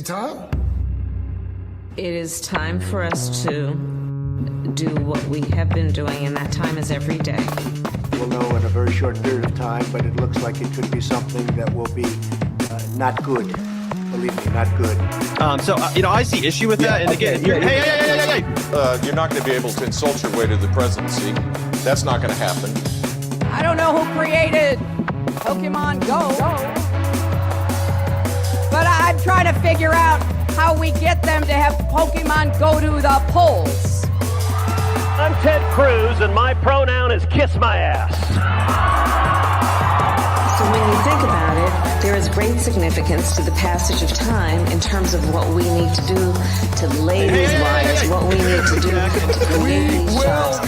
it time? It is time for us to do what we have been doing, and that time is every day. We'll know in a very short period of time, but it looks like it could be something that will be not good. Believe me, not good. I see issue with that. And again, hey. You're not going to be able to insult your way to the presidency. That's not going to happen. I don't know who created Pokemon Go, but I'm trying to figure out how we get them to have Pokemon go to the polls. I'm Ted Cruz, and my pronoun is kiss my ass. So when you think about it, there is great significance to the passage of time in terms of what we need to do to lay these wires, what we need to do to create these jobs.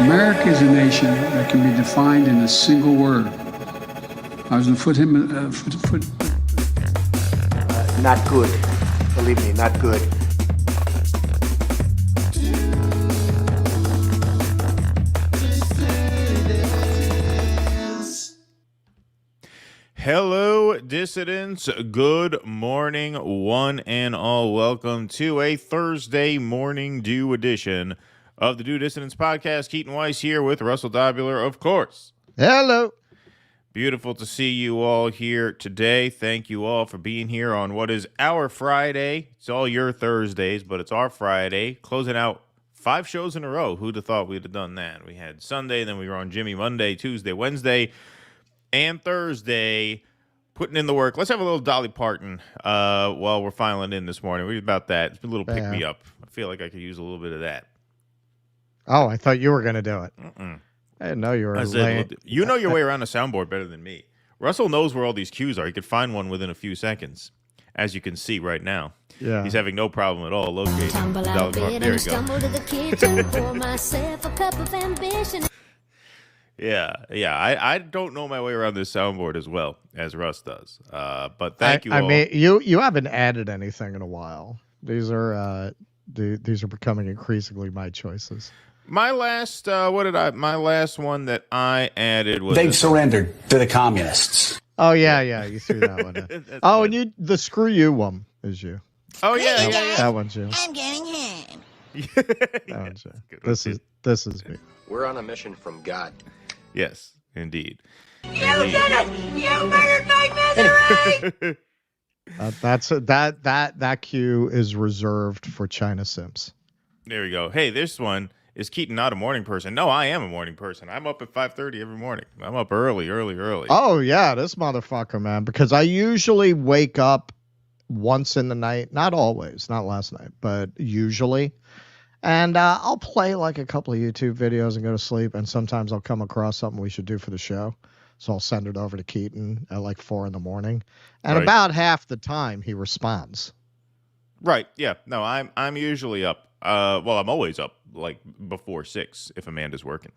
America is a nation that can be defined in a single word. I was going to foot. Not good. Believe me, not good. Hello, dissidents. Good morning, one and all. Welcome to a Thursday morning due edition of the Due Dissidents podcast. Keaton Weiss here with Russell Dobular, of course. Hello. Beautiful to see you all here today. Thank you all for being here on what is our Friday. It's all your Thursdays, but it's our Friday. Closing out 5 shows in a row. Who'd have thought we'd have done that? We had Sunday, then we were on Jimmy Monday, Tuesday, Wednesday, and Thursday, putting in the work. Let's have a little Dolly Parton while we're filing in this morning. We're about that. It's a little pick-me-up. I feel like I could use a little bit of that. Oh, I thought you were going to do it. I didn't know you were. You know your way around a soundboard better than me. Russell knows where all these cues are. He could find one within a few seconds, as you can see right now. Yeah. He's having no problem at all locating Dolly Parton. There you go. Yeah. I don't know my way around this soundboard as well as Russ does. But thank you all. I mean, you haven't added anything in a while. These are becoming increasingly my choices. My last my last one that I added was they've surrendered to the communists. Oh yeah, you threw that one in. Oh, and the screw you one is you. Oh yeah. That one's you. I'm getting home. That one's you. This is me. We're on a mission from God. Yes, indeed. You did it! You murdered my misery! That cue is reserved for China Sims. There we go. Hey, this one is Keaton not a morning person. No, I am a morning person. I'm up at 5:30 every morning. I'm up early. Oh yeah, this motherfucker, man. Because I usually wake up once in the night. Not always. Not last night, but usually. And I'll play like a couple of YouTube videos and go to sleep. And sometimes I'll come across something we should do for the show. So I'll send it over to Keaton at like 4 a.m. And right. About half the time he responds. Right. Yeah. No, I'm usually up. Well, I'm always up like before 6 if Amanda's working.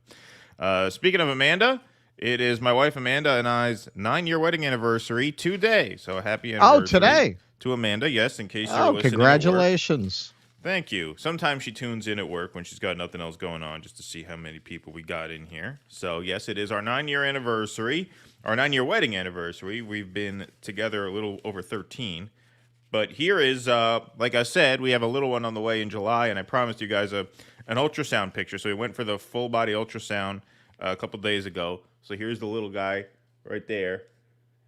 Speaking of Amanda, it is my wife Amanda and I's 9-year wedding anniversary today. So happy anniversary. Oh, today. To Amanda. Yes. In case you're listening. Congratulations. Thank you. Sometimes she tunes in at work when she's got nothing else going on just to see how many people we got in here. So, yes, it is our 9-year anniversary, our 9-year wedding anniversary. We've been together a little over 13. But here is, like I said, we have a little one on the way in July, and I promised you guys an ultrasound picture. So we went for the full-body ultrasound a couple days ago. So here's the little guy right there.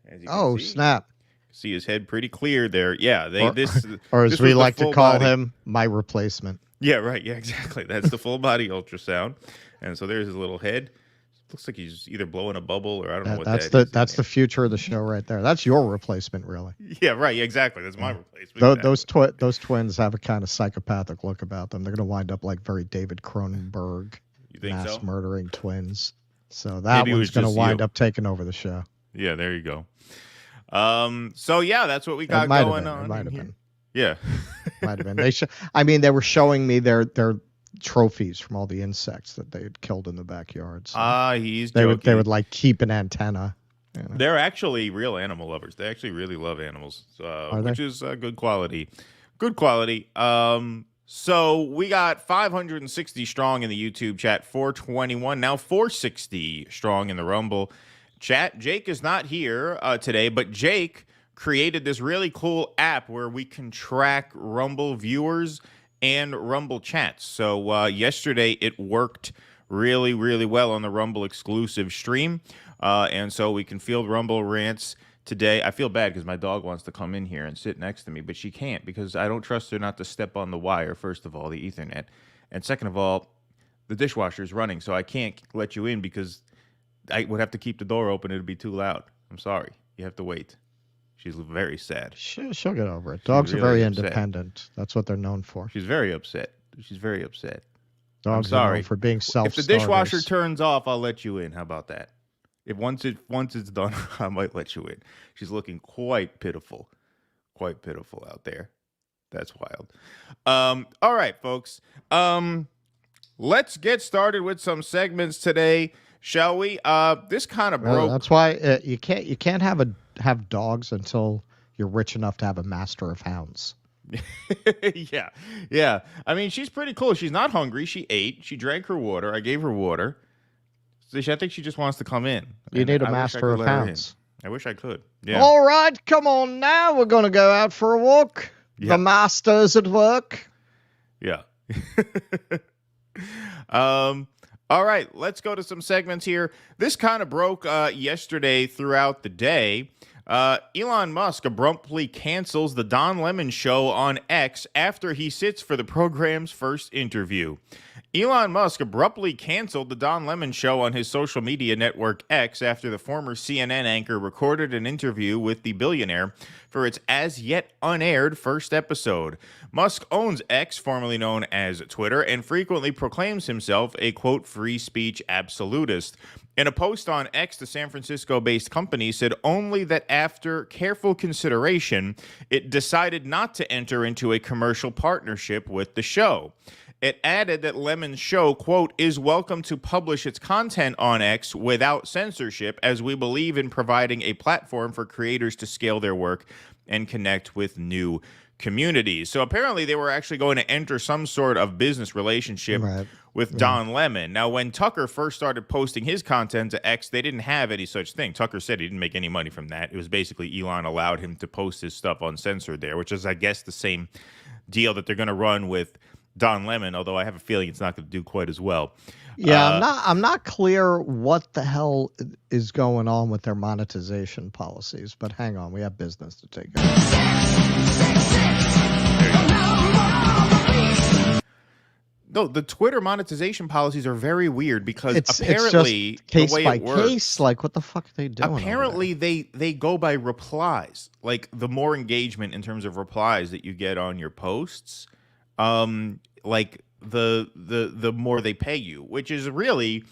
As you can see. Snap. See his head pretty clear there. Yeah, or as we like to call him, my replacement. Yeah, right. Yeah, exactly. That's the full body ultrasound. And so there's his little head. Looks like he's either blowing a bubble or I don't know what that is. That's the future of the show right there. That's your replacement, really. Yeah, right. Exactly. That's my replacement. Those twins have a kind of psychopathic look about them. They're going to wind up like very David Cronenberg, mass murdering twins. So that one's going to wind up taking over the show. Yeah, there you go. So yeah, that's what we got going on. It might have been. Yeah. Might have been. They were showing me their trophies from all the insects that they had killed in the backyard. So they would like keep an antenna. You know. They're actually real animal lovers. They actually really love animals, which is good quality. Good quality. So we got 560 strong in the YouTube chat, 421, now 460 strong in the Rumble Chat, Jake is not here today, but Jake created this really cool app where we can track Rumble viewers and Rumble chats. So yesterday it worked really, really well on the Rumble exclusive stream. And so we can field Rumble rants today. I feel bad because my dog wants to come in here and sit next to me, but she can't because I don't trust her not to step on the wire, first of all, the Ethernet. And second of all, the dishwasher is running, so I can't let you in because I would have to keep the door open. It would be too loud. I'm sorry. You have to wait. She's very sad. She'll get over it. Dogs are very independent. That's what they're known for. She's very upset. She's very upset. Dogs I'm sorry. are known for being self-starters. If the dishwasher turns off, I'll let you in. How about that? If once it's done, I might let you in. She's looking quite pitiful out there. That's wild. All right, folks. Let's get started with some segments today, shall we? This kind of broke. That's why you can't have dogs until you're rich enough to have a master of hounds. Yeah. I mean, she's pretty cool. She's not hungry. She ate. She drank her water. I gave her water. So I think she just wants to come in. You need a master of hounds. I wish I could. Yeah. All right, come on now. We're going to go out for a walk. Yeah. The master's at work. Yeah. All right, let's go to some segments here. This kind of broke yesterday throughout the day. Elon Musk abruptly cancels the Don Lemon show on X after he sits for the program's first interview. Elon Musk abruptly canceled the Don Lemon show on his social media network X after the former CNN anchor recorded an interview with the billionaire for its as-yet unaired first episode. Musk owns X, formerly known as Twitter, and frequently proclaims himself a, quote, free speech absolutist. In a post on X, the San Francisco-based company said only that after careful consideration, it decided not to enter into a commercial partnership with the show. It added that Lemon's show, quote, is welcome to publish its content on X without censorship, as we believe in providing a platform for creators to scale their work and connect with new communities. So apparently they were actually going to enter some sort of business relationship with Don Lemon. Now, when Tucker first started posting his content to X, they didn't have any such thing. Tucker said he didn't make any money from that. It was basically Elon allowed him to post his stuff uncensored there, which is, I guess, the same deal that they're going to run with Don Lemon, although I have a feeling it's not going to do quite as well. Yeah, I'm not clear what the hell is going on with their monetization policies, but hang on, we have business to take care of. No, the Twitter monetization policies are very weird because apparently it's just case the way by it works, case, like what the fuck are they doing? Apparently they go by replies. Like the more engagement in terms of replies that you get on your posts, like the more they pay you, which is really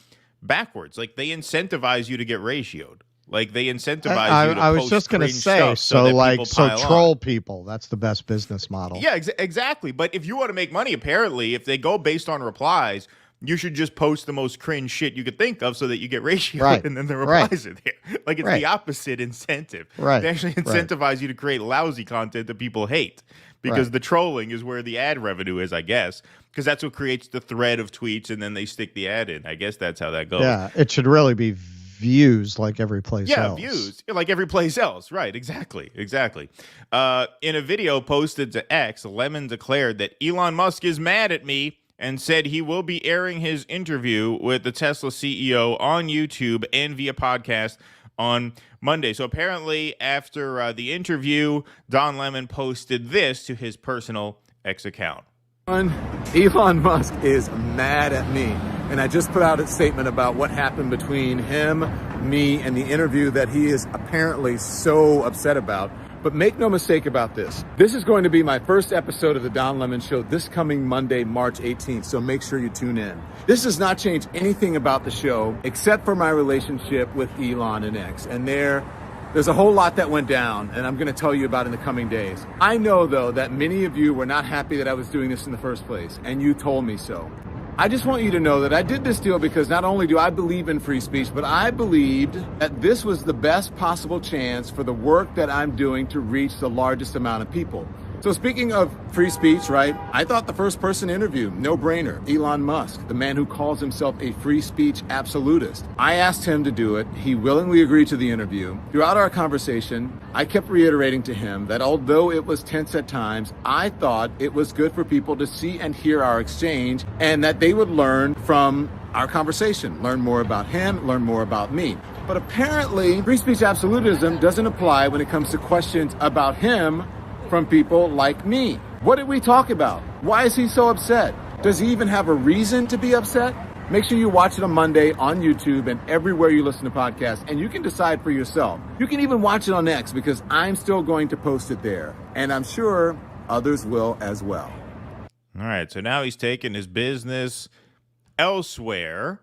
backwards. Like they incentivize you to get ratioed. Like they incentivize you to I was post just going to say, so troll people. That's the best business model. Yeah, exactly. But if you want to make money, apparently, if they go based on replies, you should just post the most cringe shit you could think of so that you get ratioed, and then the replies are there. Like it's the opposite incentive. They actually incentivize you to create lousy content that people hate. Because the trolling is where the ad revenue is, I guess. Because that's what creates the thread of tweets, and then they stick the ad in. I guess that's how that goes. Yeah, it should really be views like every place else. Yeah, views like every place else. Right, exactly. In a video posted to X, Lemon declared that Elon Musk is mad at me and said he will be airing his interview with the Tesla CEO on YouTube and via podcast on Monday. So apparently after the interview, Don Lemon posted this to his personal X account. Elon Musk is mad at me, and I just put out a statement about what happened between him, me, and the interview that he is apparently so upset about. But make no mistake about this. This is going to be my first episode of the Don Lemon Show this coming Monday, March 18th, so make sure you tune in. This does not change anything about the show except for my relationship with Elon and X. And there's a whole lot that went down, and I'm going to tell you about in the coming days. I know, though, that many of you were not happy that I was doing this in the first place, and you told me so. I just want you to know that I did this deal because not only do I believe in free speech, but I believed that this was the best possible chance for the work that I'm doing to reach the largest amount of people. So speaking of free speech, right? I thought the first person interviewed, no brainer, Elon Musk, the man who calls himself a free speech absolutist. I asked him to do it. He willingly agreed to the interview. Throughout our conversation, I kept reiterating to him that although it was tense at times, I thought it was good for people to see and hear our exchange and that they would learn from our conversation, learn more about him, learn more about me. But apparently, free speech absolutism doesn't apply when it comes to questions about him from people like me. What did we talk about? Why is he so upset? Does he even have a reason to be upset? Make sure you watch it on Monday on YouTube and everywhere you listen to podcasts, and you can decide for yourself. You can even watch it on X because I'm still going to post it there, and I'm sure others will as well. All right, so now he's taking his business elsewhere.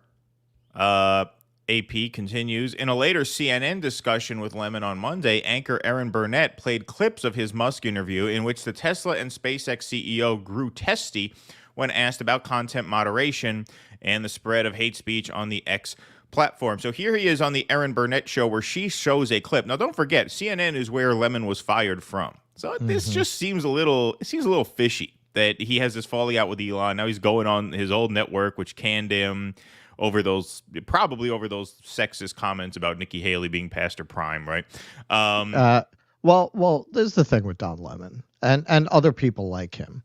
AP continues. In a later CNN discussion with Lemon on Monday, anchor Erin Burnett played clips of his Musk interview in which the Tesla and SpaceX CEO grew testy when asked about content moderation and the spread of hate speech on the X platform. So here he is on the Erin Burnett show where she shows a clip. Now, don't forget, CNN is where Lemon was fired from. So this just seems a little fishy that he has this falling out with Elon. Now he's going on his old network, which canned him over those sexist comments about Nikki Haley being past her prime, right? Well, there's the thing with Don Lemon and other people like him.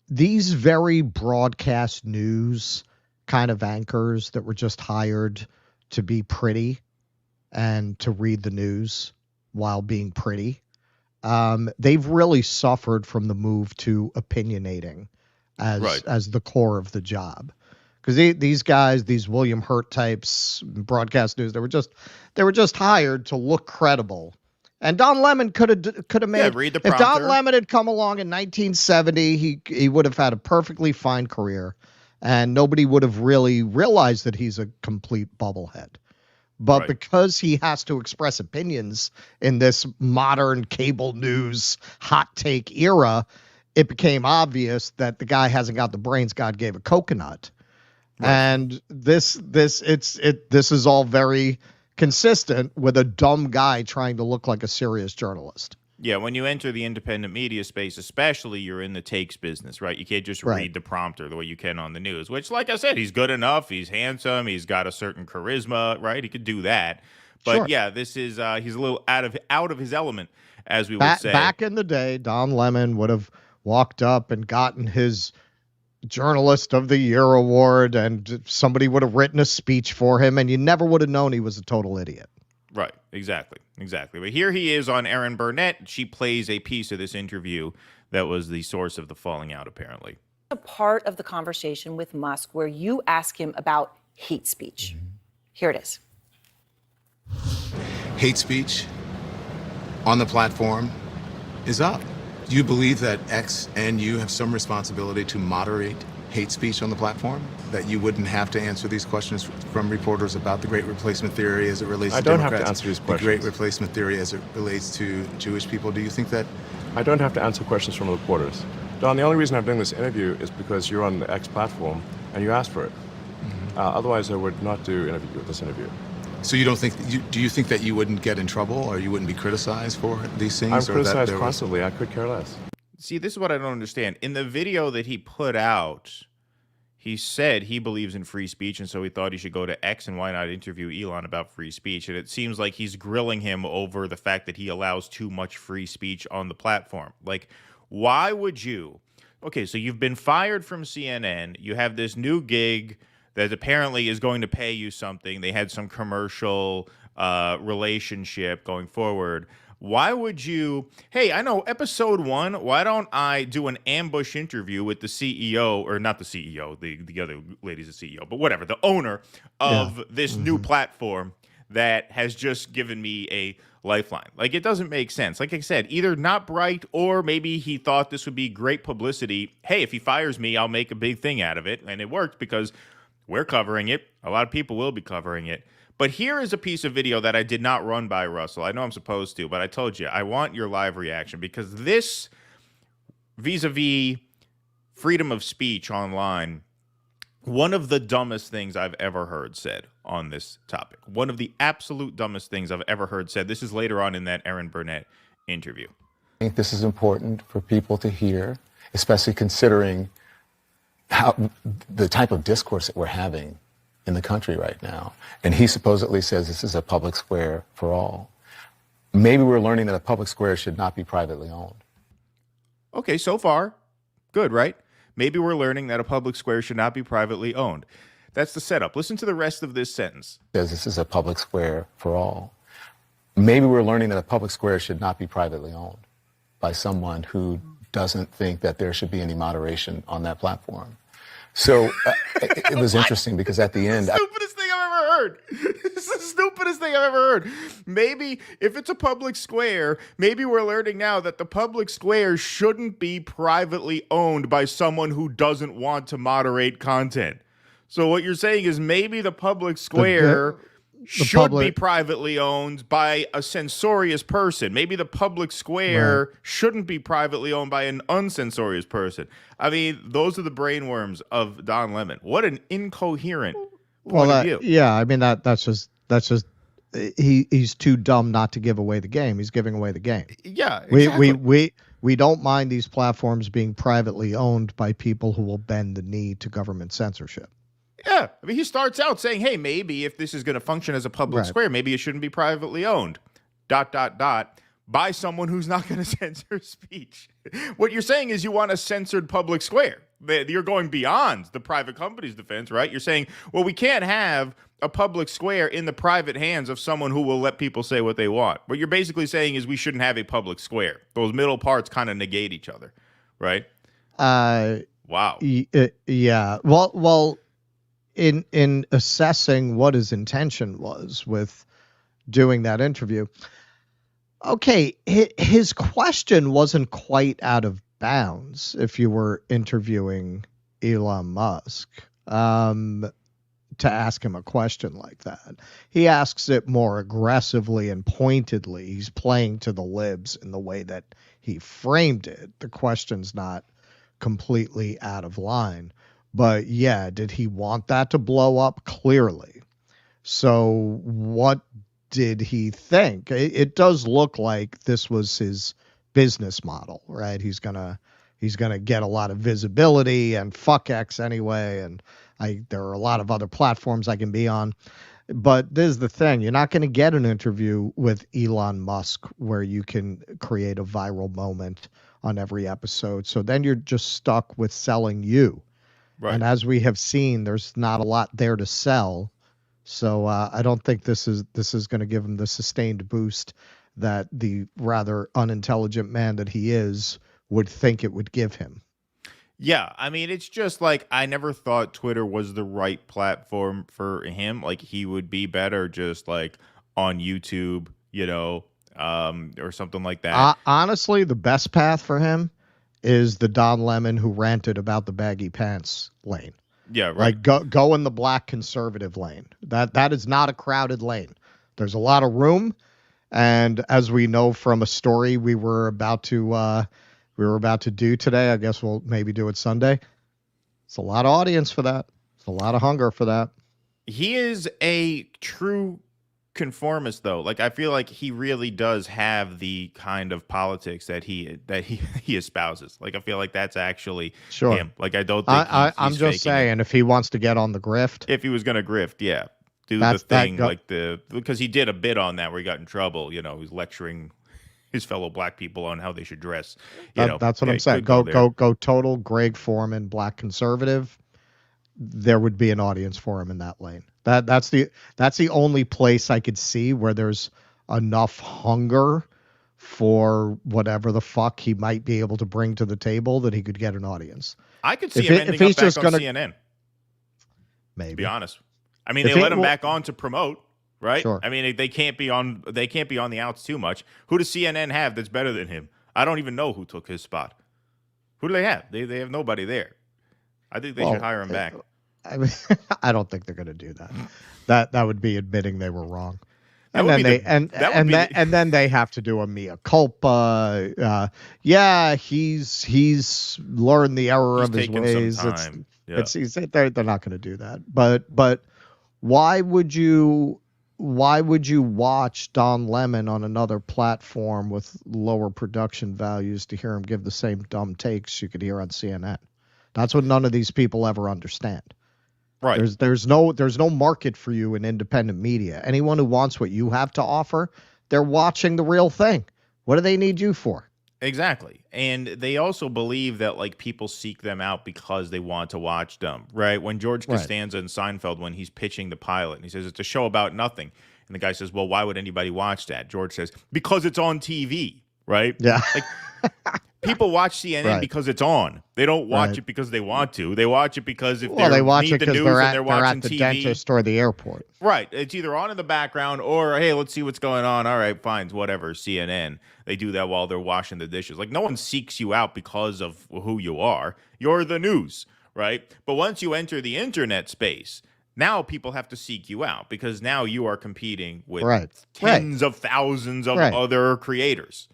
These very broadcast news kind of anchors that were just hired to be pretty and to read the news while being pretty, they've really suffered from the move to opinionating as the core of the job. Because these guys, these William Hurt types, broadcast news, they were just hired to look credible. And Don Lemon could have made. Read the if prompter. Don Lemon had come along in 1970, he would have had a perfectly fine career, and nobody would have really realized that he's a complete bubblehead. But because he has to express opinions in this modern cable news hot take era, it became obvious that the guy hasn't got the brains God gave a coconut. And this is all very consistent with a dumb guy trying to look like a serious journalist. Yeah, when you enter the independent media space, especially, you're in the takes business, right? You can't just read the prompter the way you can on the news, which, like I said, he's good enough. He's handsome. He's got a certain charisma, right? He could do that. But yeah, this is he's a little out of his element, as we would say. Back in the day, Don Lemon would have walked up and gotten his Journalist of the Year award, and somebody would have written a speech for him, and you never would have known he was a total idiot. Right, exactly. But here he is on Erin Burnett. She plays a piece of this interview that was the source of the falling out, apparently. A part of the conversation with Musk where you ask him about hate speech. Here it is. Hate speech on the platform is up. Do you believe that X and you have some responsibility to moderate hate speech on the platform? That you wouldn't have to answer these questions from reporters about the Great Replacement Theory as it relates to Democrats? I don't have to answer these questions. The Great Replacement Theory as it relates to Jewish people. Do you think that? I don't have to answer questions from reporters. Don, the only reason I'm doing this interview is because you're on the X platform and you asked for it. Otherwise, I would not do this interview. So you don't think? Do you think that you wouldn't get in trouble or you wouldn't be criticized for these things? I'm criticized constantly. I could care less. See, this is what I don't understand. In the video that he put out, he said he believes in free speech, and so he thought he should go to X and why not interview Elon about free speech. And it seems like he's grilling him over the fact that he allows too much free speech on the platform. Like, why would you? Okay, so you've been fired from CNN. You have this new gig that apparently is going to pay you something. They had some commercial relationship going forward. Why would you, hey, I know episode 1, why don't I do an ambush interview with the CEO, or not the CEO, the other lady's the CEO, but whatever, the owner of this new platform that has just given me a lifeline. Like, it doesn't make sense. Like I said, either not bright or maybe he thought this would be great publicity. Hey, if he fires me, I'll make a big thing out of it. And it worked because we're covering it. A lot of people will be covering it. But here is a piece of video that I did not run by Russell. I know I'm supposed to, but I told you, I want your live reaction because this, vis-a-vis freedom of speech online, one of the dumbest things I've ever heard said on this topic. One of the absolute dumbest things I've ever heard said. This is later on in that Erin Burnett interview. I think this is important for people to hear, especially considering how the type of discourse that we're having in the country right now. And he supposedly says this is a public square for all. Maybe we're learning that a public square should not be privately owned. Okay, so far, good, right? Maybe we're learning that a public square should not be privately owned. That's the setup. Listen to the rest of this sentence. Says this is a public square for all. Maybe we're learning that a public square should not be privately owned by someone who doesn't think that there should be any moderation on that platform. So it was interesting because at the end... Stupidest thing I've ever heard. It's the stupidest thing I've ever heard. Maybe if it's a public square, maybe we're learning now that the public square shouldn't be privately owned by someone who doesn't want to moderate content. So what you're saying is maybe the public square should be privately owned by a censorious person. Maybe the public square shouldn't be privately owned by an uncensorious person. I mean, those are the brainworms of Don Lemon. What an incoherent point of view. Yeah, I mean that's just he's too dumb not to give away the game. He's giving away the game. Yeah, exactly. We don't mind these platforms being privately owned by people who will bend the knee to government censorship. Yeah, I mean, he starts out saying, hey, maybe if this is going to function as a public square, maybe it shouldn't be privately owned, ... by someone who's not going to censor speech. What you're saying is you want a censored public square. You're going beyond the private company's defense, right? You're saying, well, we can't have a public square in the private hands of someone who will let people say what they want. What you're basically saying is we shouldn't have a public square. Those middle parts kind of negate each other, right? Wow. Yeah. Well, in assessing what his intention was with doing that interview, okay, his question wasn't quite out of bounds if you were interviewing Elon Musk to ask him a question like that. He asks it more aggressively and pointedly. He's playing to the libs in the way that he framed it. The question's not completely out of line. But yeah, did he want that to blow up? Clearly. So what did he think? It does look like this was his business model, right? He's gonna get a lot of visibility and fuck X anyway, and there are a lot of other platforms I can be on. But this is the thing. You're not going to get an interview with Elon Musk where you can create a viral moment on every episode. So then you're just stuck with selling you. Right. And as we have seen, there's not a lot there to sell. So I don't think this is going to give him the sustained boost that the rather unintelligent man that he is would think it would give him. Yeah, I mean, it's just like I never thought Twitter was the right platform for him. Like he would be better just like on YouTube, or something like that. Honestly, the best path for him is the Don Lemon who ranted about the baggy pants lane. Yeah, right. Like go in the black conservative lane. That is not a crowded lane. There's a lot of room, and as we know from a story we were about to do today, I guess we'll maybe do it Sunday. It's a lot of audience for that. It's a lot of hunger for that. He is a true conformist, though. Like I feel like he really does have the kind of politics that he espouses. Like I feel like that's actually him. Like I don't think I'm just saying if he wants to get on the grift. If he was going to grift, yeah. Do the thing because he did a bit on that where he got in trouble, he's lecturing his fellow black people on how they should dress. That's what I'm saying. Go total Greg Foreman black conservative. There would be an audience for him in that lane. That's the only place I could see where there's enough hunger for whatever the fuck he might be able to bring to the table that he could get an audience. I could see him ending up back on CNN. Maybe. To be honest. I mean, they let him back on to promote, right? Sure. I mean, they can't be on the outs too much. Who does CNN have that's better than him? I don't even know who took his spot. Who do they have? They have nobody there. I think they should hire him back. I mean, I don't think they're going to do that. That would be admitting they were wrong. And then they have to do a mea culpa. He's learned the error of his ways. They're not going to do that. But why would you would you watch Don Lemon on another platform with lower production values to hear him give the same dumb takes you could hear on CNN? That's what none of these people ever understand. Right. There's no market for you in independent media. Anyone who wants what you have to offer, they're watching the real thing. What do they need you for? Exactly. And they also believe that like people seek them out because they want to watch them, right? When George Costanza in Seinfeld, when he's pitching the pilot and he says it's a show about nothing. And the guy says, well, why would anybody watch that? George says, because it's on TV, right? Yeah. Like people watch CNN because it's on. They don't watch it because they want to. They watch it because if they watch need it the because news they're and they're watching at the TV. dentist or the airport. Right. It's either on in the background or, hey, let's see what's going on. All right, fine, whatever, CNN. They do that while they're washing the dishes. Like, no one seeks you out because of who you are. You're the news, right? But once you enter the internet space, now people have to seek you out because now you are competing with tens of thousands of other creators.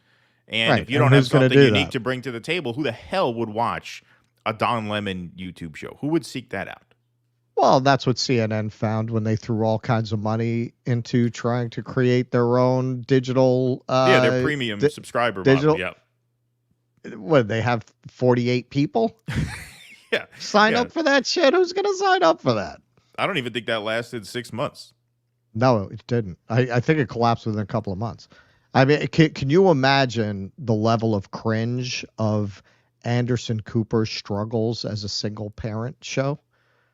And if you don't have something unique to bring to the table, who the hell would watch a Don Lemon YouTube show? Who would seek that out? Well, that's what CNN found when they threw all kinds of money into trying to create their own digital. Their premium subscriber model. Yeah. What, they have 48 people? Yeah. Sign up for that shit? Who's going to sign up for that? I don't even think that lasted 6 months. No, it didn't. I think it collapsed within a couple of months. I mean, can you imagine the level of cringe of Anderson Cooper's struggles as a single parent show?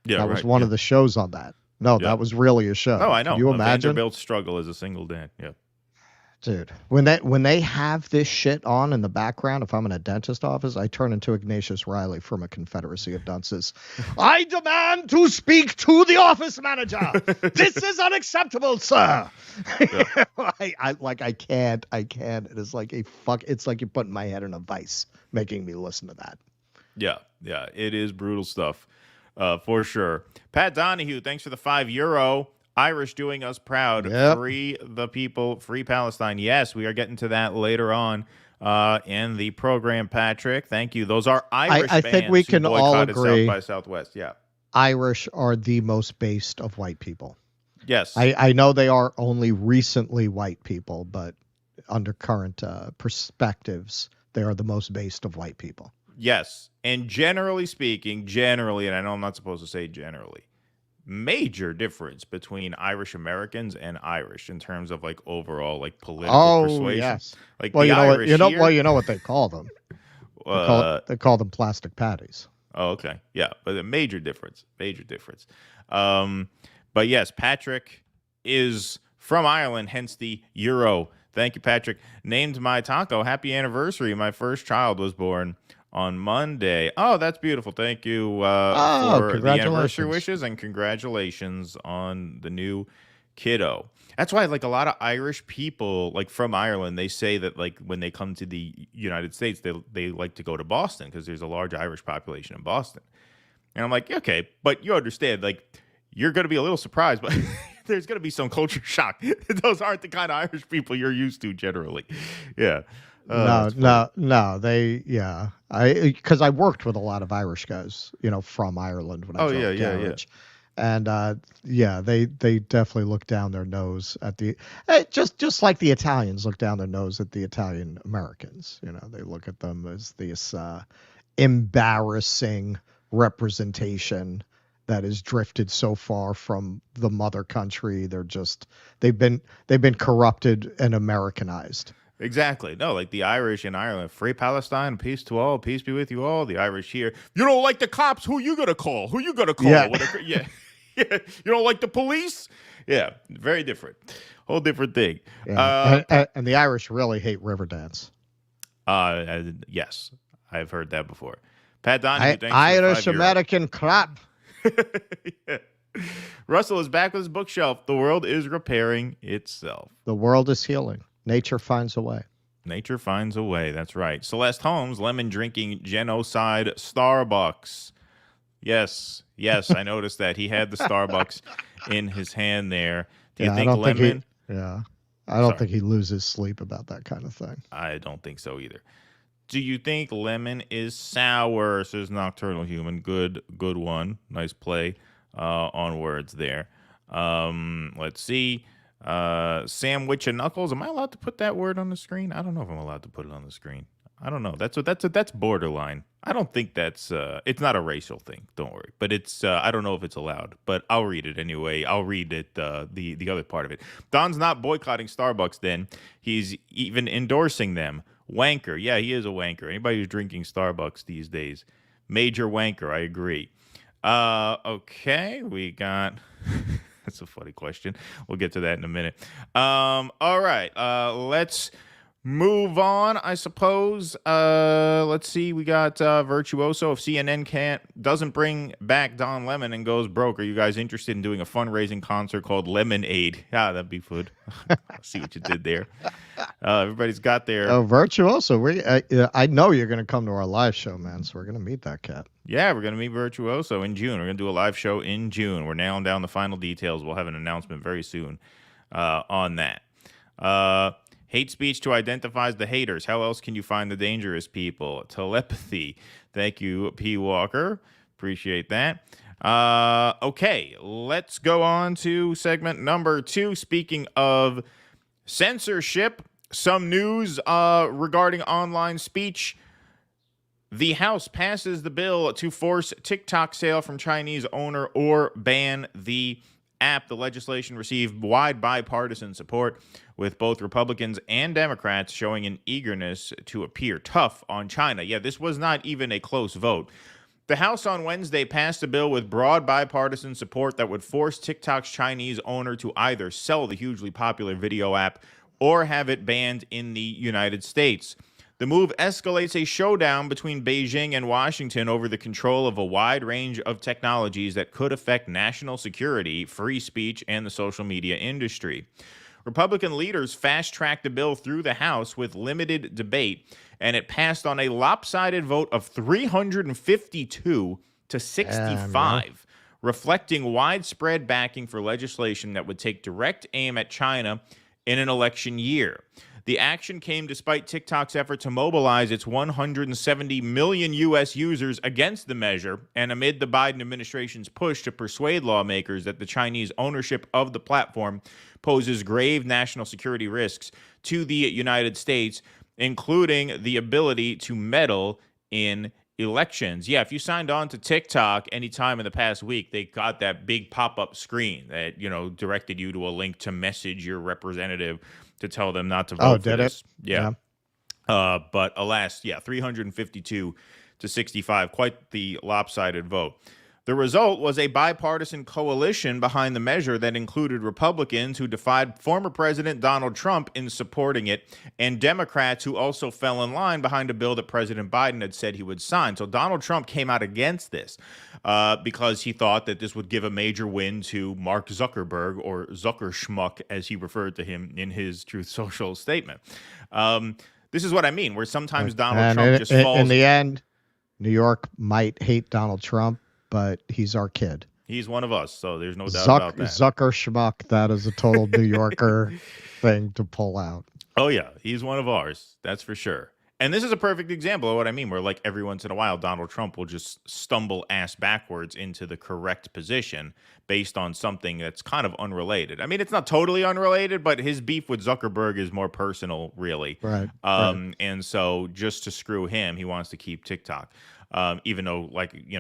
Yeah, that was one of the shows on that. No, that was really a show. Oh, I know. Can you imagine Vanderbilt's struggle as a single dad. Yeah, dude. When they have this shit on in the background, if I'm in a dentist office, I turn into Ignatius Riley from A Confederacy of Dunces. I demand to speak to the office manager. This is unacceptable, sir. Yeah. I can't. It is like it's like you're putting my head in a vice, making me listen to that. Yeah. It is brutal stuff. For sure. Pat Donahue, thanks for the €5. Irish doing us proud. Yep. Free the people, free Palestine. Yes, we are getting to that later on in the program, Patrick. Thank you. Those are Irish I bands think we can who all boycotted agree. South by Southwest. Yeah. Irish are the most based of white people. Yes. I know they are only recently white people, but under current perspectives, they are the most based of white people. Yes. And generally speaking, and I know I'm not supposed to say generally, major difference between Irish Americans and Irish in terms of like overall like political persuasion. Yes. Like well, the Irish you know what they call them. They call them plastic patties. Oh, okay. Yeah, but a major difference. But yes, Patrick is from Ireland, hence the euro. Thank you, Patrick. Named my taco. Happy anniversary. My first child was born on Monday. Oh, that's beautiful. Thank you for the anniversary wishes and congratulations on the new kiddo. That's why like a lot of Irish people like from Ireland, they say that like when they come to the United States, they like to go to Boston because there's a large Irish population in Boston. And I'm like, okay, but you understand, like you're going to be a little surprised, but there's going to be some culture shock. Those aren't the kind of Irish people you're used to generally. Yeah. No. Because I worked with a lot of Irish guys, from Ireland when I drove carriage. And they definitely look down their nose at the just like the Italians look down their nose at the Italian Americans. They look at them as this embarrassing representation that has drifted so far from the mother country. They've been corrupted and Americanized. Exactly. No, like the Irish in Ireland, free Palestine, peace to all, peace be with you all. The Irish here, you don't like the cops, who you gonna call? Yeah. Yeah. You don't like the police? Yeah, very different. Whole different thing. Yeah. And the Irish really hate Riverdance. Yes, I've heard that before. Pat Donahue, thanks Irish American crap. Yeah. Russell is back with his bookshelf. The world is repairing itself. The world is healing. Nature finds a way. Nature finds a way. That's right. Celeste Holmes, lemon drinking genocide Starbucks. Yes, I noticed that. He had the Starbucks in his hand there. Do you think lemon? I don't think he loses sleep about that kind of thing. I don't think so either. Do you think lemon is sour? Says Nocturnal Human. Good one. Nice play on words there. Let's see. Sandwich and Knuckles. Am I allowed to put that word on the screen? I don't know if I'm allowed to put it on the screen. I don't know. That's borderline. I don't think that's it's not a racial thing. Don't worry. But it's I don't know if it's allowed. But I'll read it anyway. I'll read it the other part of it. Don's not boycotting Starbucks. Then he's even endorsing them. Wanker. Yeah, he is a wanker. Anybody who's drinking Starbucks these days, major wanker. I agree. Okay, we got. That's a funny question. We'll get to that in a minute. All right. Let's move on, I suppose. Let's see. We got Virtuoso. If CNN doesn't bring back Don Lemon and goes broke, are you guys interested in doing a fundraising concert called Lemonade? Ah, that'd be good. See what you did there. Everybody's got their... Oh, Virtuoso. I know you're going to come to our live show, man, so we're going to meet that cat. Yeah, we're going to meet Virtuoso in June. We're going to do a live show in June. We're nailing down the final details. We'll have an announcement very soon on that. Hate speech to identifies the haters. How else can you find the dangerous people? Telepathy. Thank you, P. Walker. Appreciate that. Okay, let's go on to segment number 2. Speaking of censorship, some news regarding online speech. The House passes the bill to force TikTok sale from Chinese owner or ban the app. The legislation received wide bipartisan support, with both Republicans and Democrats showing an eagerness to appear tough on China. Yeah, this was not even a close vote. The House on Wednesday passed a bill with broad bipartisan support that would force TikTok's Chinese owner to either sell the hugely popular video app or have it banned in the United States. The move escalates a showdown between Beijing and Washington over the control of a wide range of technologies that could affect national security, free speech, and the social media industry. Republican leaders fast-tracked the bill through the House with limited debate, and it passed on a lopsided vote of 352 to 65, reflecting widespread backing for legislation that would take direct aim at China in an election year. The action came despite TikTok's effort to mobilize its 170 million U.S. users against the measure, and amid the Biden administration's push to persuade lawmakers that the Chinese ownership of the platform poses grave national security risks to the United States, including the ability to meddle in elections. Yeah, if you signed on to TikTok anytime in the past week, they got that big pop-up screen that, directed you to a link to message your representative to tell them not to vote for this. Yeah. But alas, 352 to 65, quite the lopsided vote. The result was a bipartisan coalition behind the measure that included Republicans who defied former President Donald Trump in supporting it, and Democrats who also fell in line behind a bill that President Biden had said he would sign. So Donald Trump came out against this because he thought that this would give a major win to Mark Zuckerberg, or Zuckerschmuck, as he referred to him in his Truth Social statement. This is what I mean, where sometimes Donald Trump just falls. In the end, New York might hate Donald Trump, but he's our kid. He's one of us, so there's no doubt about that. Zucker schmuck, that is a total New Yorker thing to pull out. Oh, yeah, he's one of ours. That's for sure. And this is a perfect example of what I mean, where like every once in a while, Donald Trump will just stumble ass backwards into the correct position based on something that's kind of unrelated. I mean, it's not totally unrelated, but his beef with Zuckerberg is more personal, really. Right. And so just to screw him, he wants to keep TikTok. Even though,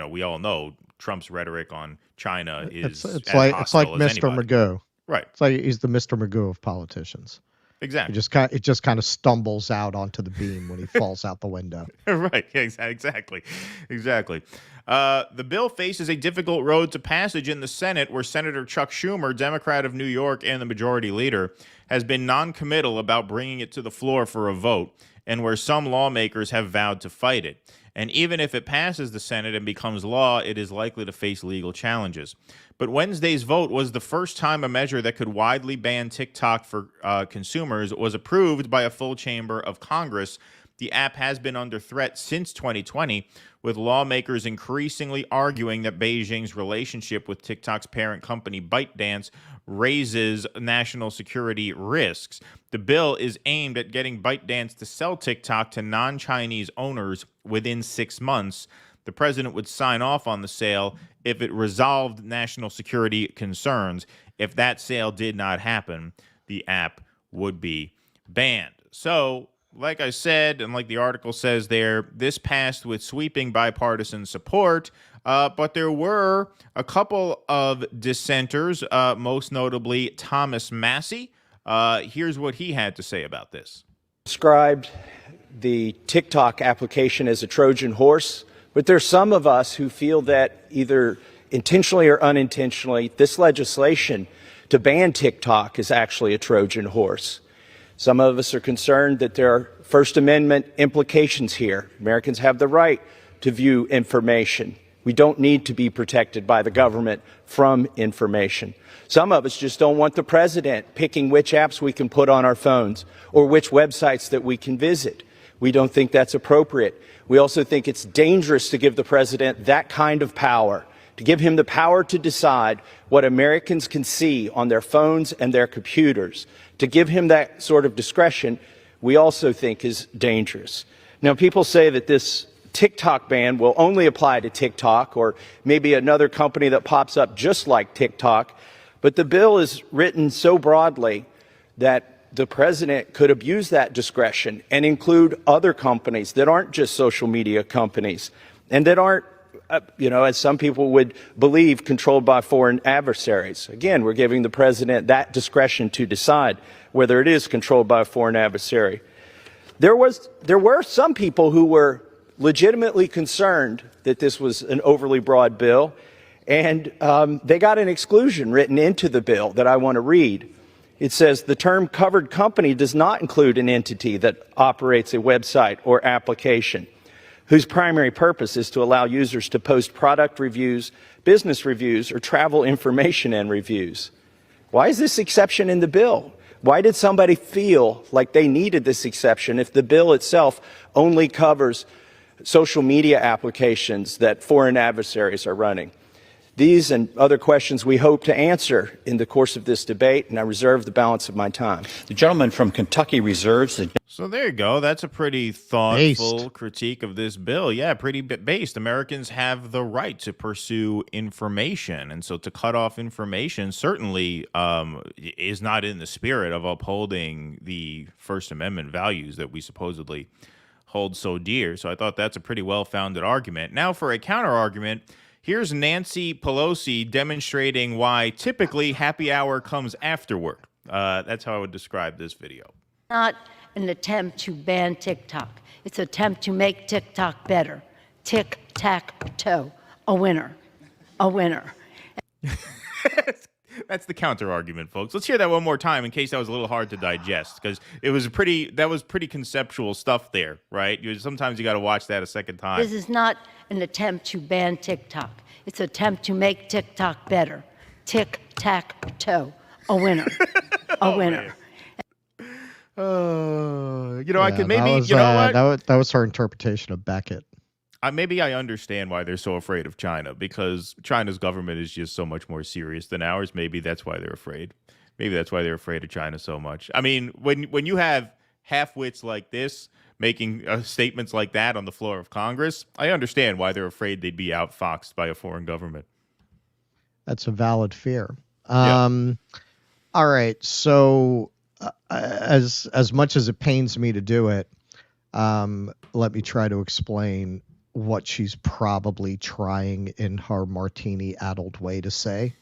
we all know Trump's rhetoric on China is it's like Mr. Magoo. Right. It's like he's the Mr. Magoo of politicians. Exactly. It just kind of stumbles out onto the beam when he falls out the window. Right. Exactly. The bill faces a difficult road to passage in the Senate, where Senator Chuck Schumer, Democrat of New York and the majority leader, has been non-committal about bringing it to the floor for a vote, and where some lawmakers have vowed to fight it. And even if it passes the Senate and becomes law, it is likely to face legal challenges. But Wednesday's vote was the first time a measure that could widely ban TikTok for consumers was approved by a full chamber of Congress. The app has been under threat since 2020, with lawmakers increasingly arguing that Beijing's relationship with TikTok's parent company ByteDance raises national security risks. The bill is aimed at getting ByteDance to sell TikTok to non-Chinese owners within 6 months. The president would sign off on the sale if it resolved national security concerns. If that sale did not happen, the app would be banned. So, like I said, and like the article says there, this passed with sweeping bipartisan support, but there were a couple of dissenters, most notably Thomas Massey. Here's what he had to say about this. Described the TikTok application as a Trojan horse, but there's some of us who feel that either intentionally or unintentionally, this legislation to ban TikTok is actually a Trojan horse. Some of us are concerned that there are First Amendment implications here. Americans have the right to view information. We don't need to be protected by the government from information. Some of us just don't want the president picking which apps we can put on our phones or which websites that we can visit. We don't think that's appropriate. We also think it's dangerous to give the president that kind of power, to give him the power to decide what Americans can see on their phones and their computers. To give him that sort of discretion, we also think is dangerous. Now, people say that this TikTok ban will only apply to TikTok or maybe another company that pops up just like TikTok, but the bill is written so broadly that the president could abuse that discretion and include other companies that aren't just social media companies and that aren't, as some people would believe, controlled by foreign adversaries. Again, we're giving the president that discretion to decide whether it is controlled by a foreign adversary. There were some people who were legitimately concerned that this was an overly broad bill, and they got an exclusion written into the bill that I want to read. It says the term covered company does not include an entity that operates a website or application whose primary purpose is to allow users to post product reviews, business reviews, or travel information and reviews. Why is this exception in the bill? Why did somebody feel like they needed this exception if the bill itself only covers social media applications that foreign adversaries are running? These and other questions we hope to answer in the course of this debate, and I reserve the balance of my time. The gentleman from Kentucky reserves the... So there you go. That's a pretty thoughtful critique of this bill. Yeah, pretty based. Americans have the right to pursue information. And so to cut off information certainly is not in the spirit of upholding the First Amendment values that we supposedly hold so dear. So I thought that's a pretty well-founded argument. Now for a counter-argument, here's Nancy Pelosi demonstrating why typically happy hour comes after work. That's how I would describe this video. Not an attempt to ban TikTok. It's an attempt to make TikTok better. Tic-tac-toe. A winner. A winner. That's the counter argument, folks. Let's hear that one more time in case that was a little hard to digest, because it was pretty conceptual stuff there, right? Sometimes you got to watch that a second time. This is not an attempt to ban TikTok. It's an attempt to make TikTok better. Tic-tac-toe. A winner. A winner. I could maybe, that was her interpretation of Beckett. Maybe I understand why they're so afraid of China, because China's government is just so much more serious than ours. Maybe that's why they're afraid. Maybe that's why they're afraid of China so much. I mean, when you have half-wits like this making statements like that on the floor of Congress, I understand why they're afraid they'd be outfoxed by a foreign government. That's a valid fear. All right, so as much as it pains me to do it, let me try to explain what she's probably trying in her martini-addled way to say.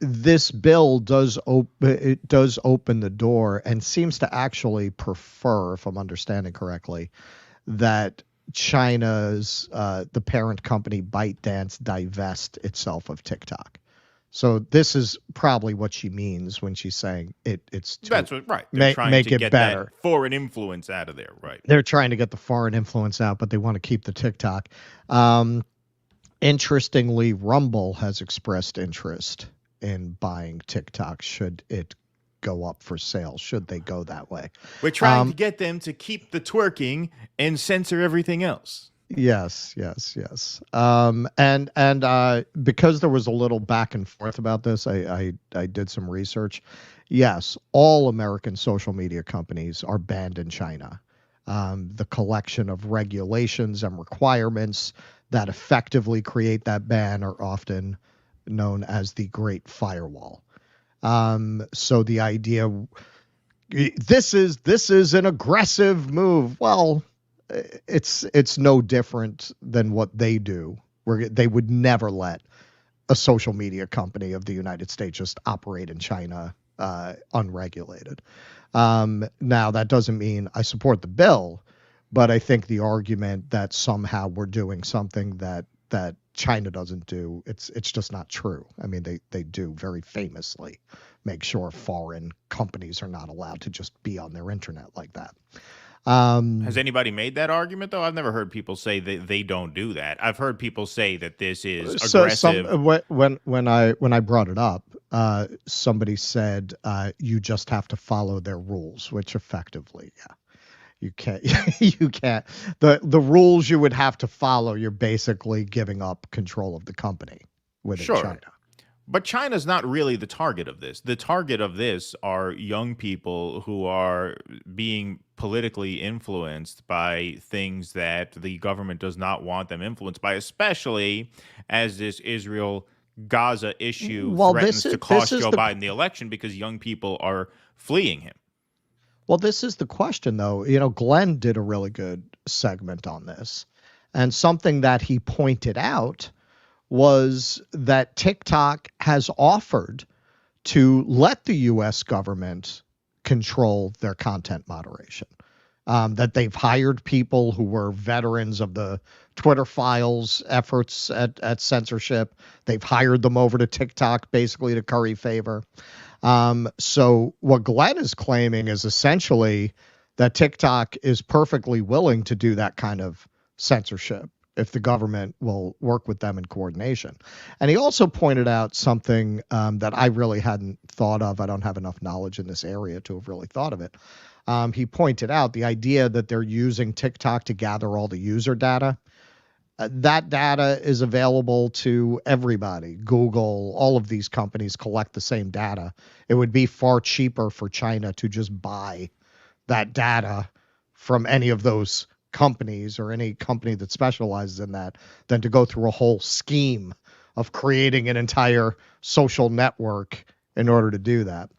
This bill does open the door and seems to actually prefer, if I'm understanding correctly, that China's the parent company ByteDance divest itself of TikTok. So this is probably what she means when she's saying it's to that's what, right. They're trying make to it get better. That foreign influence out of there, right? They're trying to get the foreign influence out, but they want to keep the TikTok. Interestingly, Rumble has expressed interest in buying TikTok should it go up for sale, should they go that way. We're trying to get them to keep the twerking and censor everything else. Yes. And because there was a little back and forth about this, I did some research. Yes, all American social media companies are banned in China. The collection of regulations and requirements that effectively create that ban are often known as the Great Firewall. So the idea, this is an aggressive move. Well, it's no different than what they do, where they would never let a social media company of the United States just operate in China unregulated. Now, that doesn't mean I support the bill, but I think the argument that somehow we're doing something that China doesn't do, it's just not true. I mean, they do very famously make sure foreign companies are not allowed to just be on their internet like that. Has anybody made that argument, though? I've never heard people say that they don't do that. I've heard people say that this is aggressive. When I brought it up, somebody said you just have to follow their rules, which effectively, yeah, you can't. You can't. The rules you would have to follow, you're basically giving up control of the company within China. But China's not really the target of this. The target of this are young people who are being politically influenced by things that the government does not want them influenced by, especially as this Israel-Gaza issue threatens to cost Joe Biden the election because young people are fleeing him. Well, this is the question, though. You know, Glenn did a really good segment on this, and something that he pointed out was that TikTok has offered to let the U.S. government control their content moderation, that they've hired people who were veterans of the Twitter files efforts at censorship. They've hired them over to TikTok basically to curry favor. So what Glenn is claiming is essentially that TikTok is perfectly willing to do that kind of censorship if the government will work with them in coordination. And he also pointed out something that I really hadn't thought of. I don't have enough knowledge in this area to have really thought of it. He pointed out the idea that they're using TikTok to gather all the user data. That data is available to everybody. Google, all of these companies collect the same data. It would be far cheaper for China to just buy that data from any of those companies or any company that specializes in that than to go through a whole scheme of creating an entire social network in order to do that.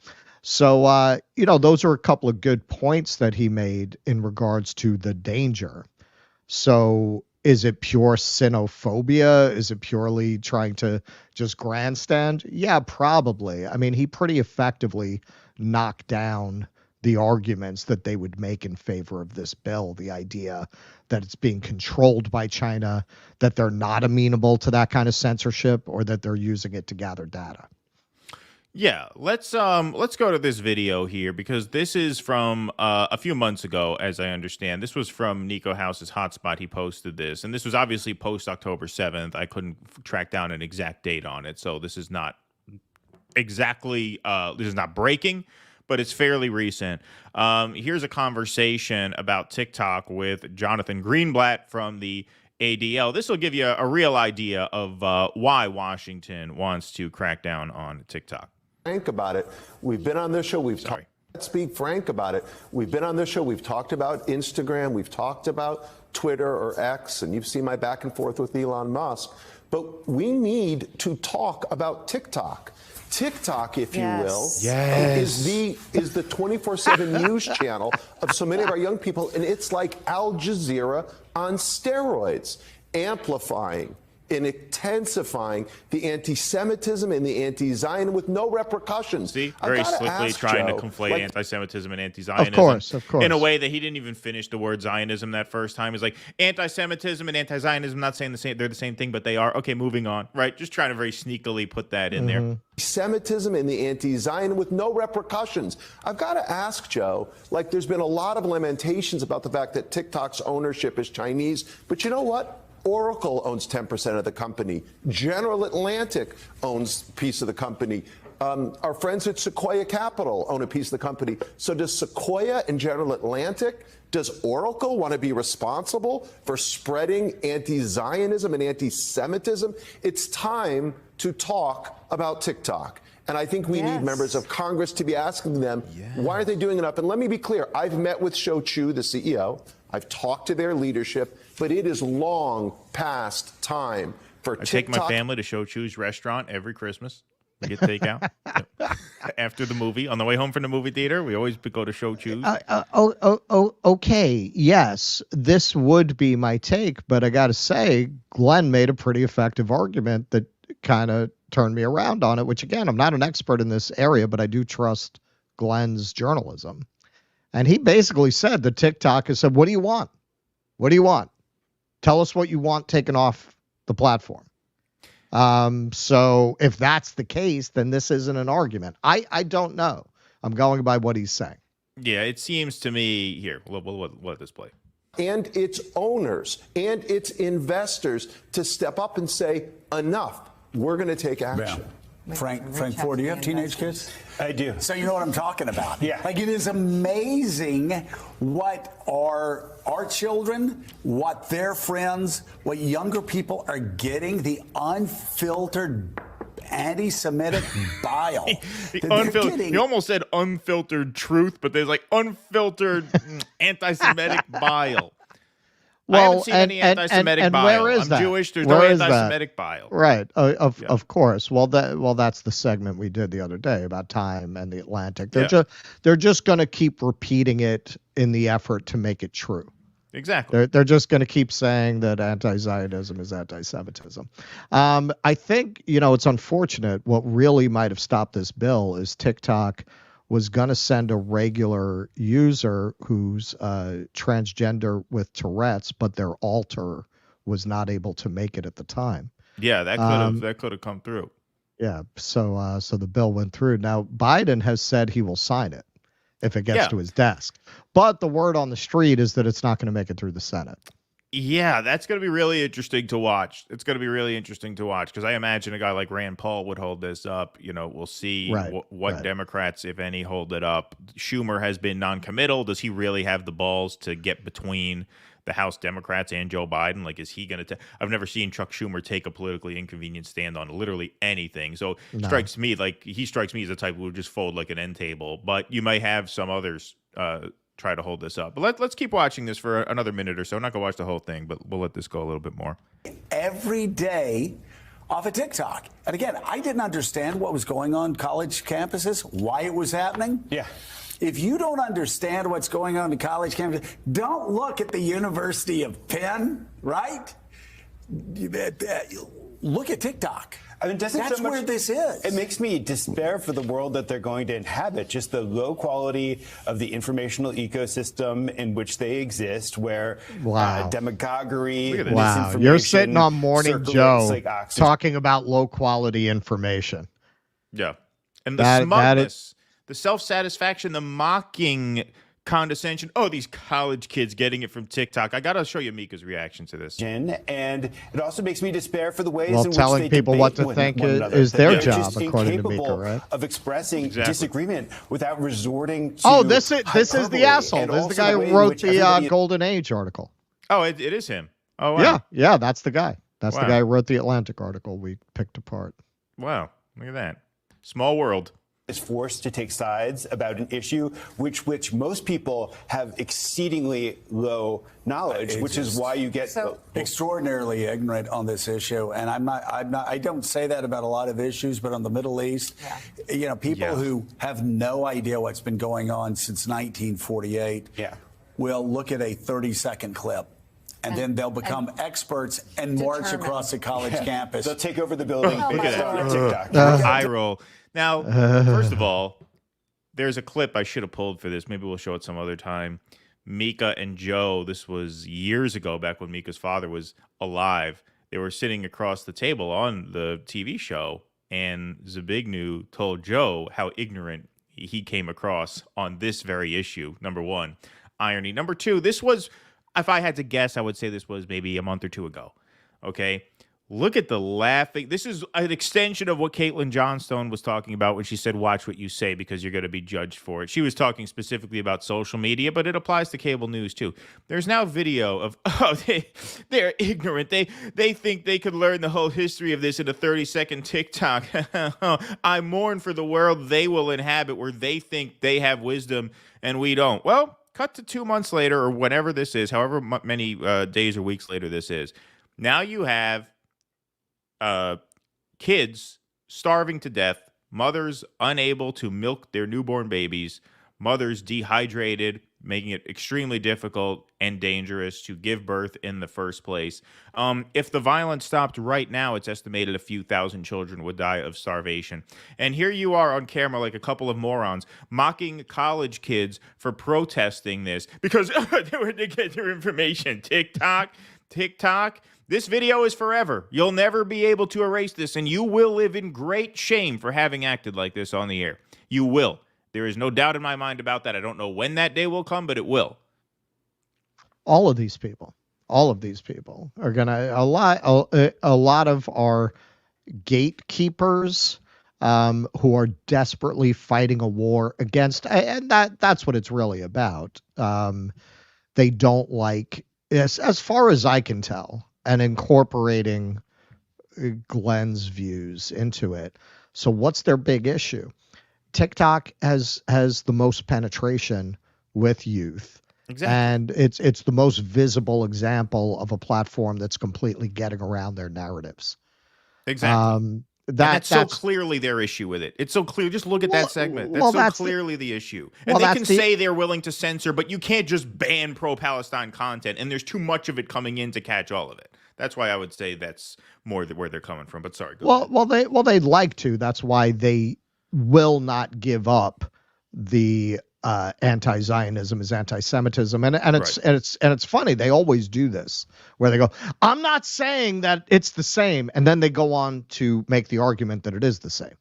So, those are a couple of good points that he made in regards to the danger. So is it pure xenophobia? Is it purely trying to just grandstand? Yeah, probably. I mean, he pretty effectively knocked down the arguments that they would make in favor of this bill, the idea that it's being controlled by China, that they're not amenable to that kind of censorship, or that they're using it to gather data. Yeah, let's go to this video here, because this is from a few months ago, as I understand. This was from Nico House's Hotspot. He posted this, and this was obviously post October 7th. I couldn't track down an exact date on it, so this is not exactly this is not breaking, but it's fairly recent. Here's a conversation about TikTok with Jonathan Greenblatt from the ADL. This will give you a real idea of why Washington wants to crack down on TikTok. Frank about it. We've been on this show. Let's speak frank about it. We've been on this show. We've talked about Instagram. We've talked about Twitter or X, and you've seen my back and forth with Elon Musk. But we need to talk about TikTok. TikTok, if you will, is the 24/7 news channel of so many of our young people, and it's like Al Jazeera on steroids, amplifying and intensifying the anti-Semitism and the anti-Zion with no repercussions. See, very slickly trying to conflate anti-Semitism and anti-Zionism. Of course. In a way that he didn't even finish the word Zionism that first time. He's like, anti-Semitism and anti-Zionism, not saying they're the same thing, but they are. Okay, moving on. Right? Just trying to very sneakily put that in there. Semitism and the anti-Zion with no repercussions. I've got to ask, Joe, like there's been a lot of lamentations about the fact that TikTok's ownership is Chinese, but you know what? Oracle owns 10% of the company. General Atlantic owns a piece of the company. Our friends at Sequoia Capital own a piece of the company. So does Sequoia and General Atlantic, does Oracle want to be responsible for spreading anti-Zionism and anti-Semitism? It's time to talk about TikTok. And I think we need members of Congress to be asking them, why aren't they doing enough? And let me be clear. I've met with Shou Chew, the CEO. I've talked to their leadership, but it is long past time for TikTok. I take my family to Shou Chew's restaurant every Christmas. We get takeout after the movie. On the way home from the movie theater, we always go to Show Choose. Okay. Yes, this would be my take, but I got to say, Glenn made a pretty effective argument that kind of turned me around on it, which, again, I'm not an expert in this area, but I do trust Glenn's journalism. And he basically said that TikTok has said, what do you want? What do you want? Tell us what you want taken off the platform. So if that's the case, then this isn't an argument. I don't know. I'm going by what he's saying. Yeah, it seems to me here. We'll let this play. And its owners and its investors to step up and say, enough. We're going to take action. Yeah. Frank Ford, do you have teenage kids? I do. So you know what I'm talking about. Yeah. Like, it is amazing what our children, what their friends, what younger people are getting, the unfiltered anti-Semitic bile. He almost said unfiltered truth, but there's like unfiltered anti-Semitic bile. Well, I haven't seen any anti-Semitic bile. Where is I'm that? Jewish. There's where no anti-Semitic bile. Right. Of course. Well, that's the segment we did the other day about Time and the Atlantic. They're just going to keep repeating it in the effort to make it true. Exactly. They're just going to keep saying that anti-Zionism is anti-Semitism. I think, it's unfortunate. What really might have stopped this bill is TikTok was going to send a regular user who's transgender with Tourette's, but their alter was not able to make it at the time. Yeah, that could have come through. Yeah, so the bill went through. Now Biden has said he will sign it if it gets to his desk, but the word on the street is that it's not going to make it through the Senate. Yeah, that's going to be really interesting to watch. It's going to be really interesting to watch because I imagine a guy like Rand Paul would hold this up. We'll see what Democrats, if any, hold it up. Schumer has been non-committal. Does he really have the balls to get between the House Democrats and Joe Biden? Like, is he going to I've never seen Chuck Schumer take a politically inconvenient stand on literally anything. So he strikes me as the type who would just fold like an end table. But you may have some others try to hold this up. But let's keep watching this for another minute or so. I'm not going to watch the whole thing, but we'll let this go a little bit more. Every day off of TikTok. And again, I didn't understand what was going on college campuses, why it was happening. Yeah. If you don't understand what's going on in college campuses, don't look at the University of Penn, right? Look at TikTok. I mean, that's where this is. It makes me despair for the world that they're going to inhabit, just the low quality of the informational ecosystem in which they exist, where demagoguery, misinformation. You're sitting on Morning Joe like talking about low quality information. Yeah. And the smugness, the self-satisfaction, the mocking condescension. Oh, these college kids getting it from TikTok. I got to show you Mika's reaction to this. And it also makes me despair for the ways in which telling they people what to think is their job, just according to Mika, right? Of expressing disagreement without resorting to this is the asshole. This is the guy who wrote the Golden Age article. Oh, it is him. Oh, wow. Yeah, that's the guy. That's the guy who wrote the Atlantic article we picked apart. Wow, look at that. Small world. Is forced to take sides about an issue which most people have exceedingly low knowledge, which is why you get extraordinarily ignorant on this issue. And I don't say that about a lot of issues, but on the Middle East, people who have no idea what's been going on since 1948 will look at a 30-second clip. And then they'll become experts and march across the college campus. They'll take over the building. Look at that. Eye roll. Now, first of all, there's a clip I should have pulled for this. Maybe we'll show it some other time. Mika and Joe, this was years ago, back when Mika's father was alive. They were sitting across the table on the TV show, and Zbigniew told Joe how ignorant he came across on this very issue. Number one, irony. Number two, this was, if I had to guess, I would say this was maybe a month or two ago. Okay? Look at the laughing. This is an extension of what Caitlin Johnstone was talking about when she said, watch what you say because you're going to be judged for it. She was talking specifically about social media, but it applies to cable news too. There's now video of, they're ignorant. They think they could learn the whole history of this in a 30-second TikTok. I mourn for the world they will inhabit where they think they have wisdom and we don't. Well, cut to 2 months later or whenever this is, however many days or weeks later this is. Now you have kids starving to death mothers unable to milk their newborn babies, mothers dehydrated, making it extremely difficult and dangerous to give birth in the first place. If the violence stopped right now, it's estimated a few thousand children would die of starvation. And here you are on camera like a couple of morons mocking college kids for protesting this because they were to get their information. TikTok. This video is forever. You'll never be able to erase this, and you will live in great shame for having acted like this on the air. You will. There is no doubt in my mind about that. I don't know when that day will come, but it will. All of these people are gonna a lot of our gatekeepers who are desperately fighting a war against, and that's what it's really about. They don't like, as far as I can tell, and incorporating Glenn's views into it. So what's their big issue? TikTok has the most penetration with youth. Exactly. And it's the most visible example of a platform that's completely getting around their narratives. Exactly. That's so clearly their issue with it. It's so clear. Just look at that segment. That's clearly the issue. And they can say they're willing to censor, but you can't just ban pro-Palestine content, and there's too much of it coming in to catch all of it. That's why I would say that's more where they're coming from. But sorry. They'd like to. That's why they will not give up the anti-Zionism is anti-Semitism, and it's funny. They always do this where they go, "I'm not saying that it's the same," and then they go on to make the argument that it is the same.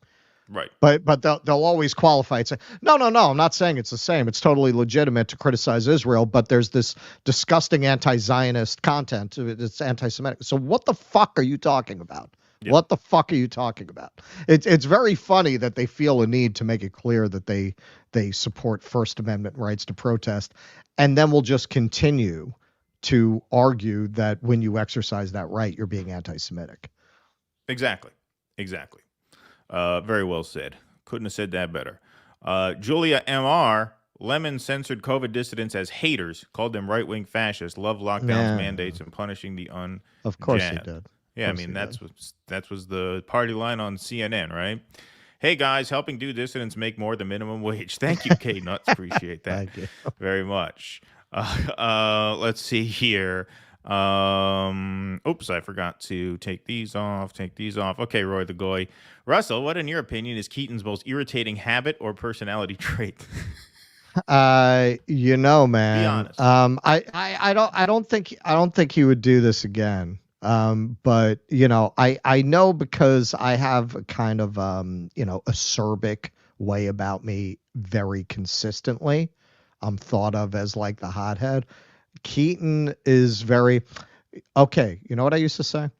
Right. But they'll always qualify it. Say, no, I'm not saying it's the same. It's totally legitimate to criticize Israel, but there's this disgusting anti-Zionist content. It's anti-Semitic. So what the fuck are you talking about? Yep. What the fuck are you talking about? It's very funny that they feel a need to make it clear that they support First Amendment rights to protest, and then we'll just continue to argue that when you exercise that right, you're being anti-Semitic. Exactly. Very well said. Couldn't have said that better. Julia MR, Lemon censored COVID dissidents as haters, called them right-wing fascists, love lockdowns, mandates, and punishing the unjabbed. Of course he did. Yeah, I mean, that was the party line on CNN, right? Hey, guys, helping do dissidents make more than minimum wage. Thank you, K Nuts. Appreciate that. Thank you very much. Let's see here. Oops, I forgot to take these off. Okay, Roy the Goy. Russell, what in your opinion is Keaton's most irritating habit or personality trait? Man. Be honest. I don't think he would do this again. But I know because I have a kind of acerbic way about me very consistently. I'm thought of as like the hothead. Keaton is very okay. You know what I used to say?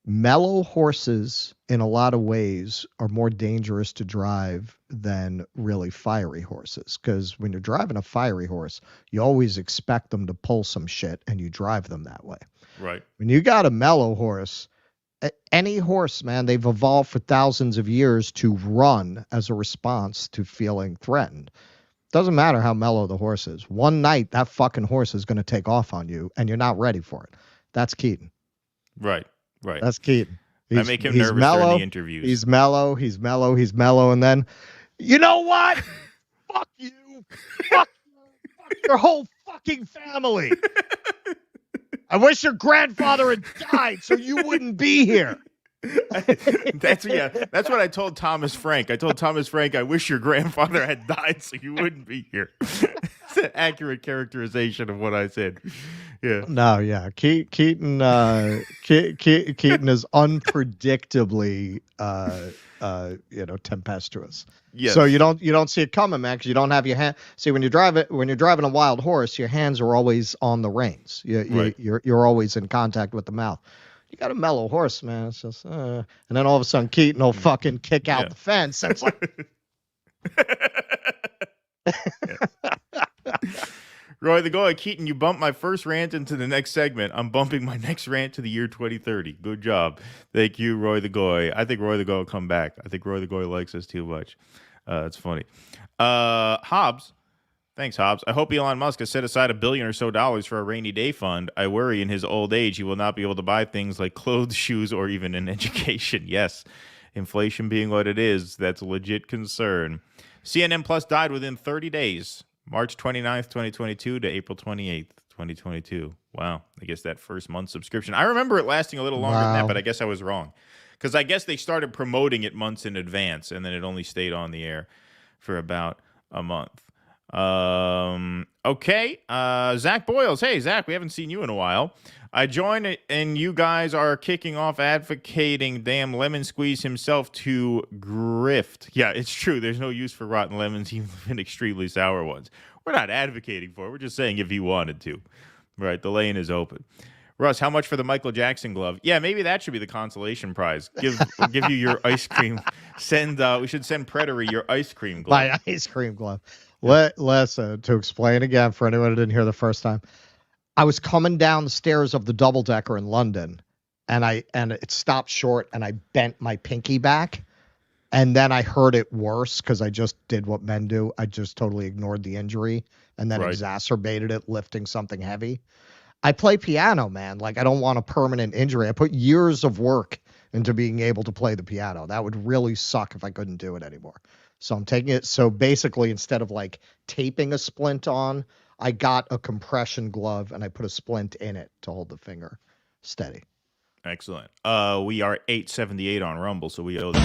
Mellow horses in a lot of ways are more dangerous to drive than really fiery horses. Because when you're driving a fiery horse, you always expect them to pull some shit and you drive them that way. Right. When you got a mellow horse, any horse, man, they've evolved for thousands of years to run as a response to feeling threatened. Doesn't matter how mellow the horse is. One night, that fucking horse is going to take off on you, and you're not ready for it. That's Keaton. Right. That's Keaton. I make him nervous during the interviews. He's mellow, and then, you know what? Fuck you. Fuck your whole fucking family. I wish your grandfather had died so you wouldn't be here. That's what I told Thomas Frank. I told Thomas Frank, I wish your grandfather had died so you wouldn't be here. It's an accurate characterization of what I said. Yeah. No, yeah. Keaton is unpredictably tempestuous. Yes. So you don't see it coming, man, because you don't have your hand. See, when you're driving a wild horse, your hands are always on the reins. You're always in contact with the mouth. You got a mellow horse, man. It's just, and then all of a sudden, Keaton will fucking kick out the fence. It's like, Roy the Goy, Keaton, you bumped my first rant into the next segment. I'm bumping my next rant to the year 2030. Good job. Thank you, Roy the Goy. I think Roy the Goy will come back. I think Roy the Goy likes us too much. It's funny. Hobbs. Thanks, Hobbs. I hope Elon Musk has set aside $1 billion or so for a rainy day fund. I worry in his old age he will not be able to buy things like clothes, shoes, or even an education. Yes. Inflation being what it is, that's a legit concern. CNN Plus died within 30 days, March 29th, 2022 to April 28th, 2022. Wow. I guess that first month subscription. I remember it lasting a little longer than that, but I guess I was wrong. Because I guess they started promoting it months in advance, and then it only stayed on the air for about a month. Okay. Zach Boyles. Hey, Zach, we haven't seen you in a while. I joined it, and you guys are kicking off advocating damn lemon squeeze himself to grift. Yeah, it's true. There's no use for rotten lemons, even extremely sour ones. We're not advocating for it. We're just saying if he wanted to. Right, the lane is open. Russ, how much for the Michael Jackson glove? Yeah, maybe that should be the consolation prize. We'll give you your ice cream. We should send Predator your ice cream glove. My ice cream glove. Listen, to explain again for anyone who didn't hear the first time, I was coming down the stairs of the double decker in London, and it stopped short, and I bent my pinky back, and then I heard it worse because I just did what men do. I just totally ignored the injury and then exacerbated it, lifting something heavy. I play piano, man. Like, I don't want a permanent injury. I put years of work into being able to play the piano. That would really suck if I couldn't do it anymore. So I'm taking it. So basically, instead of like taping a splint on, I got a compression glove and I put a splint in it to hold the finger steady. Excellent. We are 878 on Rumble, so we owe them.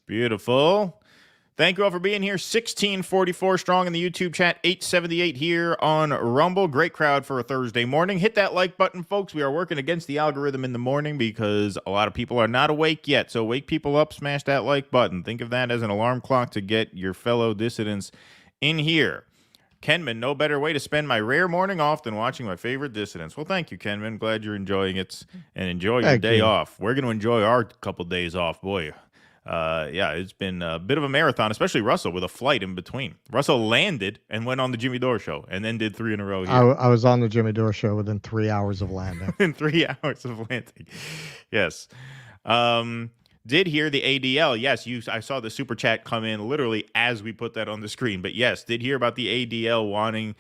Beautiful. Thank you all for being here. 1644 strong in the YouTube chat, 878 here on Rumble. Great crowd for a Thursday morning. Hit that like button, folks. We are working against the algorithm in the morning because a lot of people are not awake yet. So wake people up, smash that like button. Think of that as an alarm clock to get your fellow dissidents in here. Kenman, no better way to spend my rare morning off than watching my favorite dissidents. Well, thank you, Kenman. Glad you're enjoying it and enjoy your day off. We're going to enjoy our couple days off, boy. Yeah, it's been a bit of a marathon, especially Russell with a flight in between. Russell landed and went on the Jimmy Dore show and then did 3 in a row here. I was on the Jimmy Dore show within 3 hours of landing. In 3 hours of landing. Yes. Did hear the ADL. Yes, I saw the super chat come in literally as we put that on the screen. But yes, did hear about the ADL wanting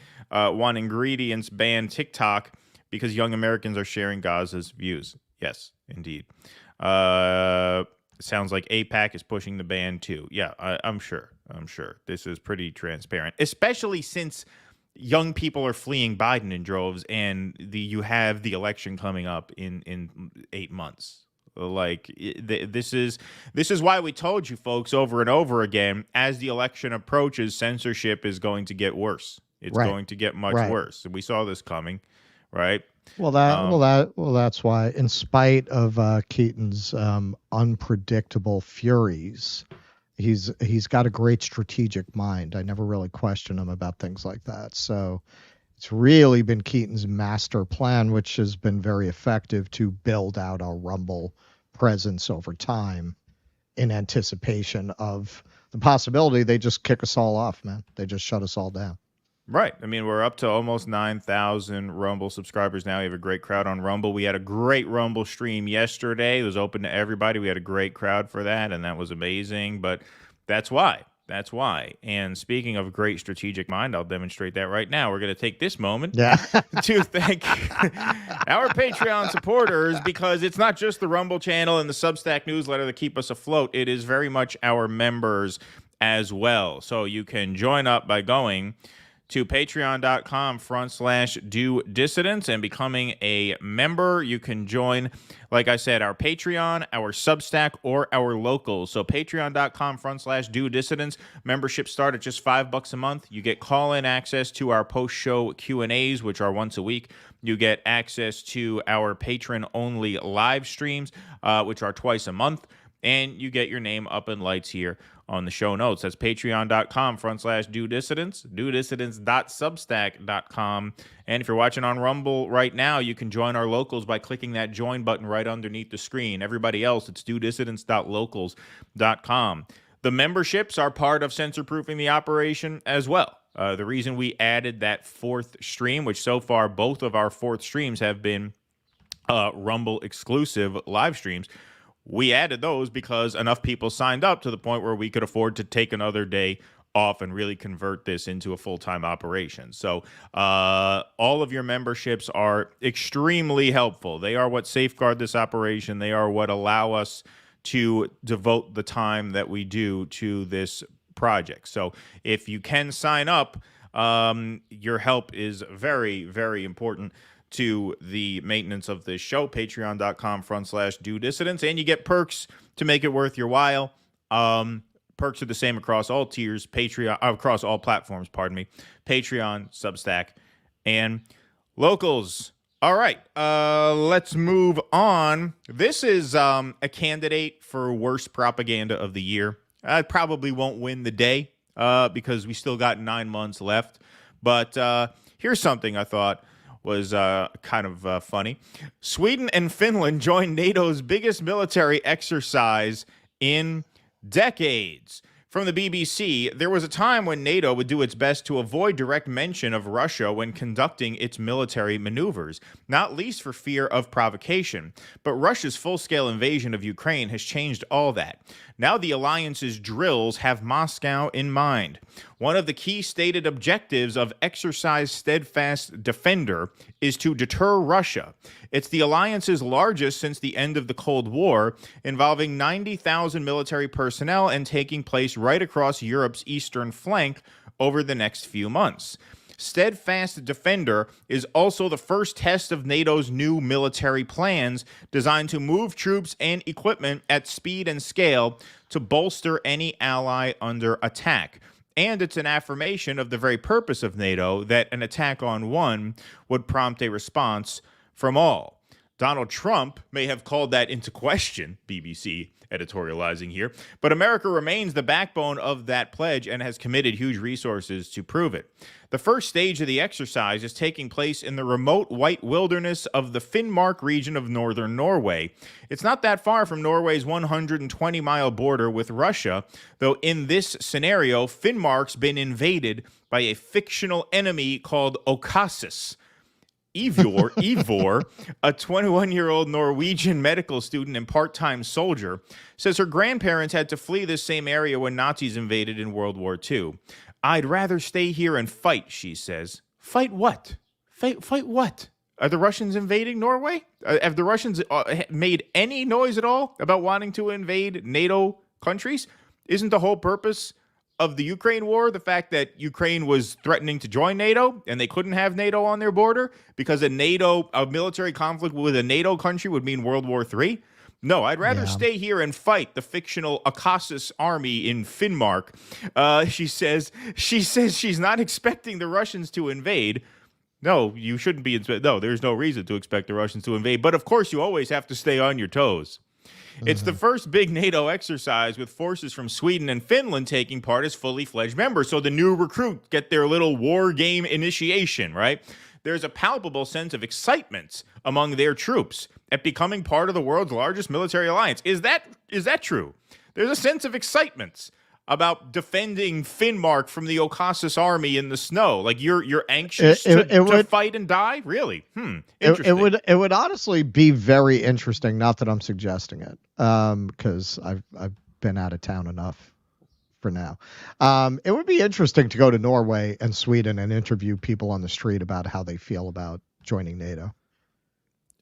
ingredients ban TikTok because young Americans are sharing Gaza's views. Yes, indeed. Sounds like APAC is pushing the ban too. Yeah, I'm sure. This is pretty transparent, especially since young people are fleeing Biden in droves, and you have the election coming up in 8 months. Like this is why we told you folks over and over again, as the election approaches, censorship is going to get worse. It's going to get much worse. And we saw this coming, right? Well, that's why, in spite of Keaton's unpredictable furies, he's got a great strategic mind. I never really question him about things like that. So it's really been Keaton's master plan, which has been very effective to build out our Rumble presence over time in anticipation of the possibility they just kick us all off, man. They just shut us all down. Right. I mean, we're up to almost 9,000 Rumble subscribers now. We have a great crowd on Rumble. We had a great Rumble stream yesterday. It was open to everybody. We had a great crowd for that, and that was amazing. But that's why. That's why. And speaking of great strategic mind, I'll demonstrate that right now. We're going to take this moment to thank our Patreon supporters, because it's not just the Rumble channel and the Substack newsletter that keep us afloat. It is very much our members as well. So you can join up by going to patreon.com/do-dissidents and becoming a member. You can join, like I said, our Patreon, our Substack, or our locals. So patreon.com/do-dissidents. Memberships start at just $5 a month. You get call-in access to our post-show Q&As, which are once a week. You get access to our patron-only live streams, which are twice a month. And you get your name up in lights here on the show notes. That's patreon.com/do-dissidents, do-dissidents.substack.com. And if you're watching on Rumble right now, you can join our locals by clicking that join button right underneath the screen. Everybody else, it's do-dissidents.locals.com. The memberships are part of censor-proofing the operation as well. The reason we added that fourth stream, which so far both of our fourth streams have been Rumble exclusive live streams, we added those because enough people signed up to the point where we could afford to take another day off and really convert this into a full-time operation. So all of your memberships are extremely helpful. They are what safeguard this operation. They are what allow us to devote the time that we do to this project. So if you can sign up, your help is very, very important to the maintenance of this show. Patreon.com/DoDissidents, and you get perks to make it worth your while. Perks are the same across all tiers, Patreon, across all platforms, pardon me. Patreon, Substack, and Locals. All right, let's move on. This is a candidate for worst propaganda of the year. I probably won't win the day because we still got 9 months left. But here's something I thought was kind of funny. Sweden and Finland joined NATO's biggest military exercise in decades. From the BBC, there was a time when NATO would do its best to avoid direct mention of Russia when conducting its military maneuvers, not least for fear of provocation. But Russia's full-scale invasion of Ukraine has changed all that. Now the alliance's drills have Moscow in mind. One of the key stated objectives of Exercise Steadfast Defender is to deter Russia. It's the alliance's largest since the end of the Cold War, involving 90,000 military personnel and taking place right across Europe's eastern flank over the next few months. Steadfast Defender is also the first test of NATO's new military plans designed to move troops and equipment at speed and scale to bolster any ally under attack. And it's an affirmation of the very purpose of NATO that an attack on one would prompt a response from all. Donald Trump may have called that into question, BBC editorializing here, but America remains the backbone of that pledge and has committed huge resources to prove it. The first stage of the exercise is taking place in the remote white wilderness of the Finnmark region of northern Norway. It's not that far from Norway's 120-mile border with Russia, though in this scenario, Finnmark's been invaded by a fictional enemy called Ocassus. Ivor, a 21-year-old Norwegian medical student and part-time soldier, says her grandparents had to flee this same area when Nazis invaded in World War II. I'd rather stay here and fight, she says. Fight what? Fight what? Are the Russians invading Norway? Have the Russians made any noise at all about wanting to invade NATO countries? Isn't the whole purpose of the Ukraine war the fact that Ukraine was threatening to join NATO and they couldn't have NATO on their border because a military conflict with a NATO country would mean World War III? No, I'd rather stay here and fight the fictional Ocassus army in Finnmark. She says she's not expecting the Russians to invade. No, you shouldn't be. No, there's no reason to expect the Russians to invade. But of course, you always have to stay on your toes. It's the first big NATO exercise with forces from Sweden and Finland taking part as fully fledged members. So the new recruits get their little war game initiation, right? There's a palpable sense of excitement among their troops at becoming part of the world's largest military alliance. Is that true? There's a sense of excitement about defending Finnmark from the Ocassus army in the snow. Like you're anxious to fight and die? Really? Interesting. It would honestly be very interesting. Not that I'm suggesting it, because I've been out of town enough for now. It would be interesting to go to Norway and Sweden and interview people on the street about how they feel about joining NATO.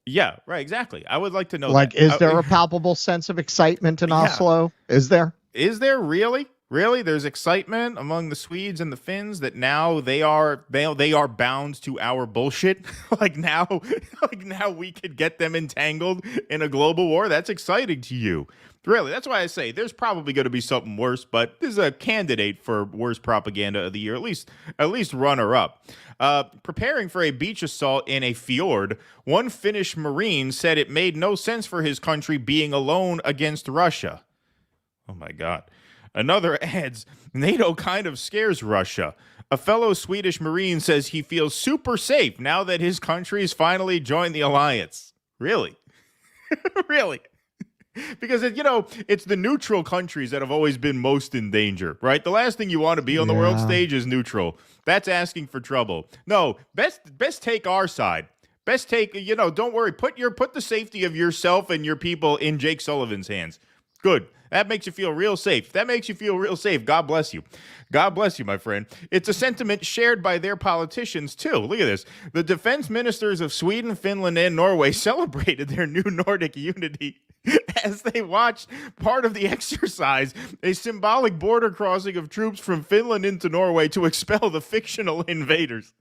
Yeah, right, exactly. I would like to know. Like, is there a palpable sense of excitement in Oslo? Is there? Is there really? Really? There's excitement among the Swedes and the Finns that now they are bound to our bullshit. like now we could get them entangled in a global war. That's exciting to you. Really, that's why I say there's probably going to be something worse, but this is a candidate for worst propaganda of the year, at least runner-up. Preparing for a beach assault in a fjord, one Finnish Marine said it made no sense for his country being alone against Russia. Oh my God. Another adds, NATO kind of scares Russia. A fellow Swedish Marine says he feels super safe now that his country's finally joined the alliance. Really? Really? Because, it's the neutral countries that have always been most in danger, right? The last thing you want to be on the world stage is neutral. That's asking for trouble. No, best take our side. Best take, don't worry. Put the safety of yourself and your people in Jake Sullivan's hands. Good. That makes you feel real safe. That makes you feel real safe. God bless you. God bless you, my friend. It's a sentiment shared by their politicians, too. Look at this. The defense ministers of Sweden, Finland, and Norway celebrated their new Nordic unity as they watched part of the exercise, a symbolic border crossing of troops from Finland into Norway to expel the fictional invaders.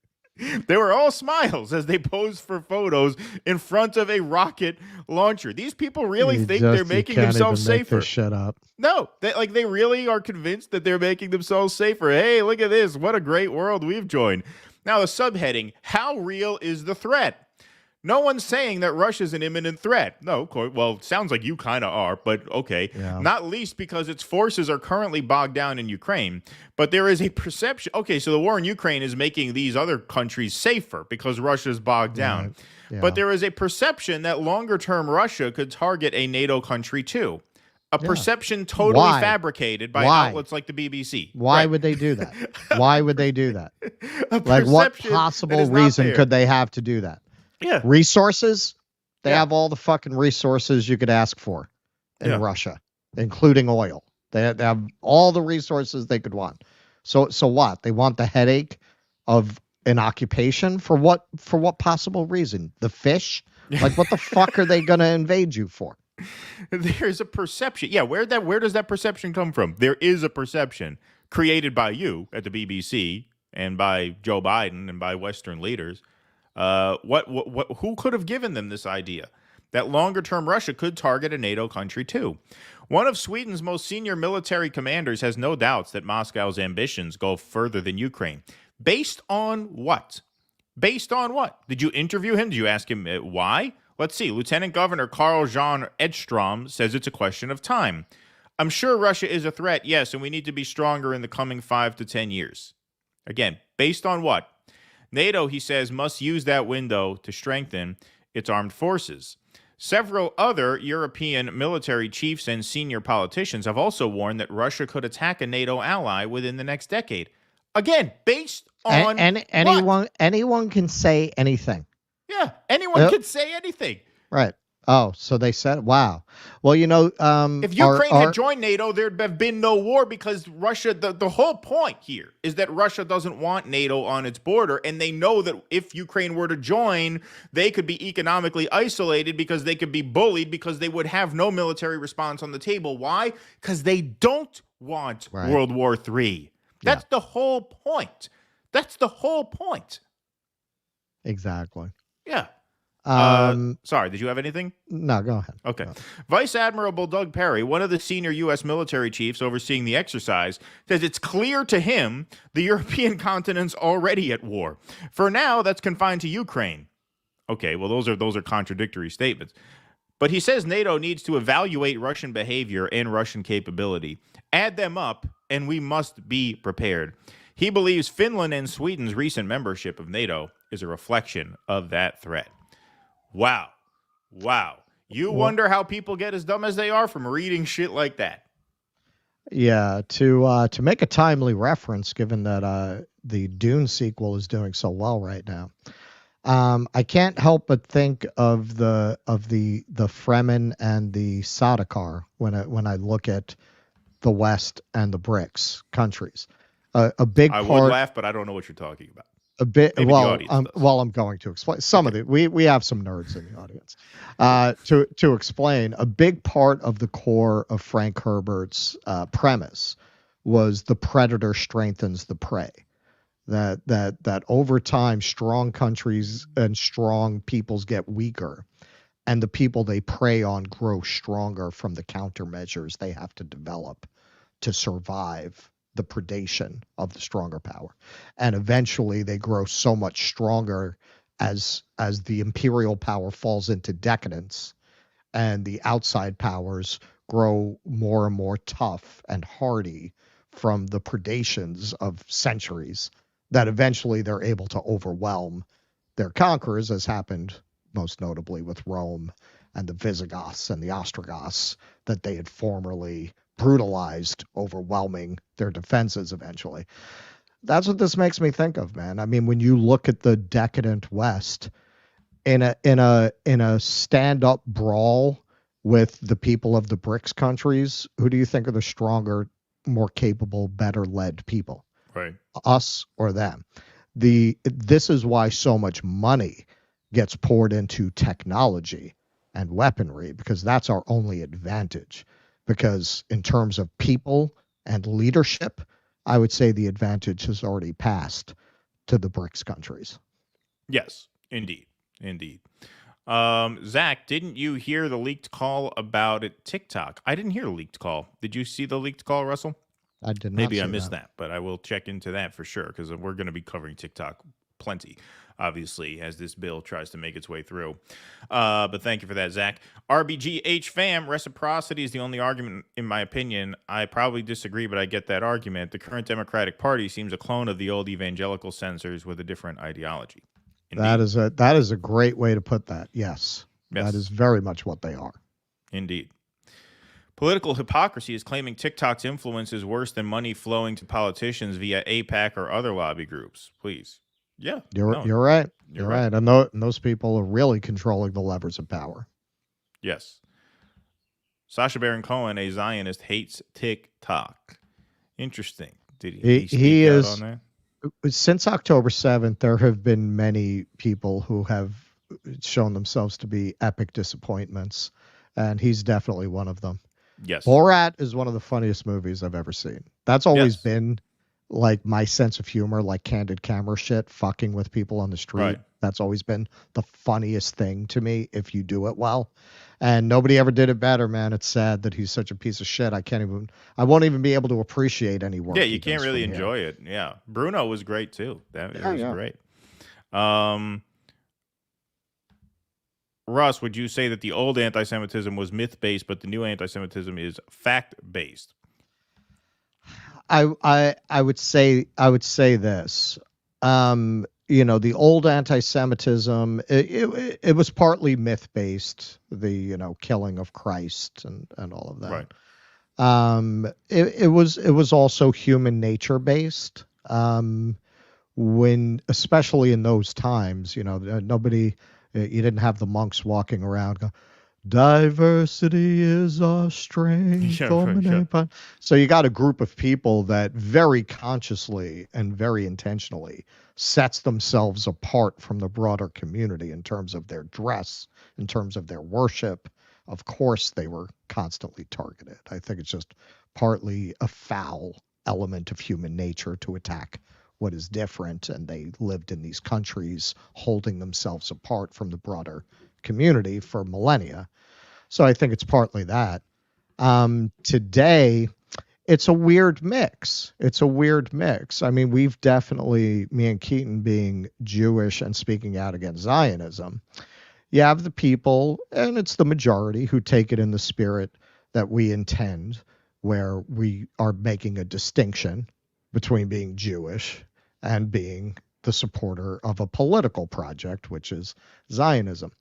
They were all smiles as they posed for photos in front of a rocket launcher. These people really think they're making themselves safer. Shut up. No, they really are convinced that they're making themselves safer. Hey, look at this. What a great world we've joined. Now, the subheading, how real is the threat? No one's saying that Russia's an imminent threat. No, of course. Well, it sounds like you kind of are, but okay. Yeah. Not least because its forces are currently bogged down in Ukraine. But there is a perception. Okay, so the war in Ukraine is making these other countries safer because Russia's bogged down. Yeah. But there is a perception that longer-term Russia could target a NATO country too. A perception totally fabricated by outlets like the BBC. Why would they do that? Why would they do that? Like, what possible reason could they have to do that? Yeah. Resources? They have all the fucking resources you could ask for in Russia, including oil. They have all the resources they could want. So what? They want the headache of an occupation for what possible reason? The fish? Like, what the fuck are they going to invade you for? There's a perception. Yeah, where does that perception come from? There is a perception created by you at the BBC and by Joe Biden and by Western leaders. Who could have given them this idea that longer-term Russia could target a NATO country too? One of Sweden's most senior military commanders has no doubts that Moscow's ambitions go further than Ukraine. Based on what? Based on what? Did you interview him? Did you ask him why? Let's see. Lieutenant Governor Carl-Jean Edstrom says it's a question of time. I'm sure Russia is a threat, yes, and we need to be stronger in the coming 5 to 10 years. Again, based on what? NATO, he says, must use that window to strengthen its armed forces. Several other European military chiefs and senior politicians have also warned that Russia could attack a NATO ally within the next decade. Again, based on anyone can say anything. Yeah, anyone can say anything. Right. Oh, so they said, wow. Well, if Ukraine had joined NATO, there'd have been no war because Russia, the whole point here is that Russia doesn't want NATO on its border. And they know that if Ukraine were to join, they could be economically isolated because they could be bullied because they would have no military response on the table. Why? Because they don't want World War III. That's the whole point. That's the whole point. Exactly. Yeah. Sorry, did you have anything? No, go ahead. Okay. Vice Admiral Doug Perry, one of the senior U.S. military chiefs overseeing the exercise, says it's clear to him the European continent's already at war. For now, that's confined to Ukraine. Okay, well, those are contradictory statements. But he says NATO needs to evaluate Russian behavior and Russian capability, add them up, and we must be prepared. He believes Finland and Sweden's recent membership of NATO is a reflection of that threat. Wow. You wonder how people get as dumb as they are from reading shit like that. Yeah, to make a timely reference, given that the Dune sequel is doing so well right now, I can't help but think of the Fremen and the Sardaukar when I look at the West and the BRICS countries. A big part. I would laugh, but I don't know what you're talking about. A bit. I'm going to explain some of it. We have some nerds in the audience. To explain, a big part of the core of Frank Herbert's premise was the predator strengthens the prey. That over time, strong countries and strong peoples get weaker, and the people they prey on grow stronger from the countermeasures they have to develop to survive the predation of the stronger power. And eventually they grow so much stronger as the imperial power falls into decadence and the outside powers grow more and more tough and hardy from the predations of centuries, that eventually they're able to overwhelm their conquerors, as happened most notably with Rome and the Visigoths and the Ostrogoths that they had formerly brutalized, overwhelming their defenses eventually. That's what this makes me think of, man. I mean, when you look at the decadent West in a stand-up brawl with the people of the BRICS countries, who do you think are the stronger, more capable, better led people? Right. Us or them? This is why so much money gets poured into technology and weaponry, because that's our only advantage. Because in terms of people and leadership, I would say the advantage has already passed to the BRICS countries. Yes, indeed. Zach, didn't you hear the leaked call about TikTok? I didn't hear the leaked call. Did you see the leaked call, Russell? I did not. Maybe I missed that, but I will check into that for sure, because we're going to be covering TikTok plenty, obviously, as this bill tries to make its way through. But thank you for that, Zach. RBGH fam, reciprocity is the only argument, in my opinion. I probably disagree, but I get that argument. The current Democratic Party seems a clone of the old evangelical censors with a different ideology. Indeed. That is a great way to put that. Yes. That is very much what they are. Indeed. Political hypocrisy is claiming TikTok's influence is worse than money flowing to politicians via AIPAC or other lobby groups. Please. Yeah. You're right. You're right. And those people are really controlling the levers of power. Yes. Sacha Baron Cohen, a Zionist, hates TikTok. Interesting. Did he speak out on that? Since October 7th, there have been many people who have shown themselves to be epic disappointments, and he's definitely one of them. Yes. Borat is one of the funniest movies I've ever seen. That's always been like my sense of humor, like candid camera shit, fucking with people on the street. Right. That's always been the funniest thing to me if you do it well. And nobody ever did it better, man. It's sad that he's such a piece of shit. I won't even be able to appreciate any work. Yeah, you can't really enjoy it. Yeah. Bruno was great too. That was great. Russ, would you say that the old anti-Semitism was myth-based, but the new anti-Semitism is fact-based? I would say this. The old anti-Semitism, it was partly myth-based, the killing of Christ and all of that. Right. It was also human nature based. When, especially in those times, nobody, you didn't have the monks walking around going, diversity is our strength. So you got a group of people that very consciously and very intentionally sets themselves apart from the broader community in terms of their dress, in terms of their worship. Of course, they were constantly targeted. I think it's just partly a foul element of human nature to attack what is different, and they lived in these countries holding themselves apart from the broader community for millennia. So I think it's partly that. Today, it's a weird mix. I mean, we've definitely, me and Keaton being Jewish and speaking out against Zionism, you have the people, and it's the majority, who take it in the spirit that we intend, where we are making a distinction between being Jewish and being the supporter of a political project, which is Zionism.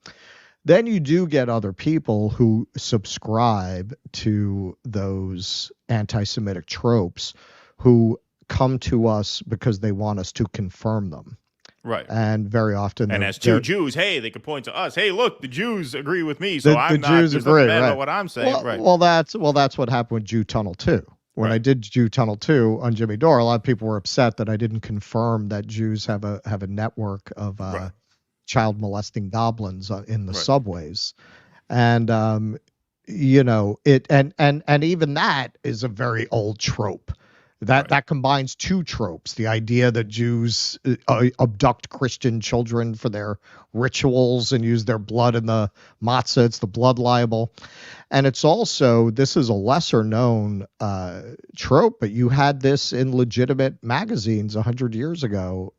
Then you do get other people who subscribe to those anti-Semitic tropes who come to us because they want us to confirm them. Right. And very often... And as two Jews, hey, they could point to us. Hey, look, the Jews agree with me, so I'm not just mad about what I'm saying. Well, that's what happened with Jew Tunnel 2. When I did Jew Tunnel 2 on Jimmy Dore, a lot of people were upset that I didn't confirm that Jews have a network of child molesting goblins in the subways. And it and even that is a very old trope. That combines two tropes: the idea that Jews abduct Christian children for their rituals and use their blood in the matzah. It's the blood libel. And it's also, this is a lesser known trope, but you had this in legitimate magazines 100 years ago,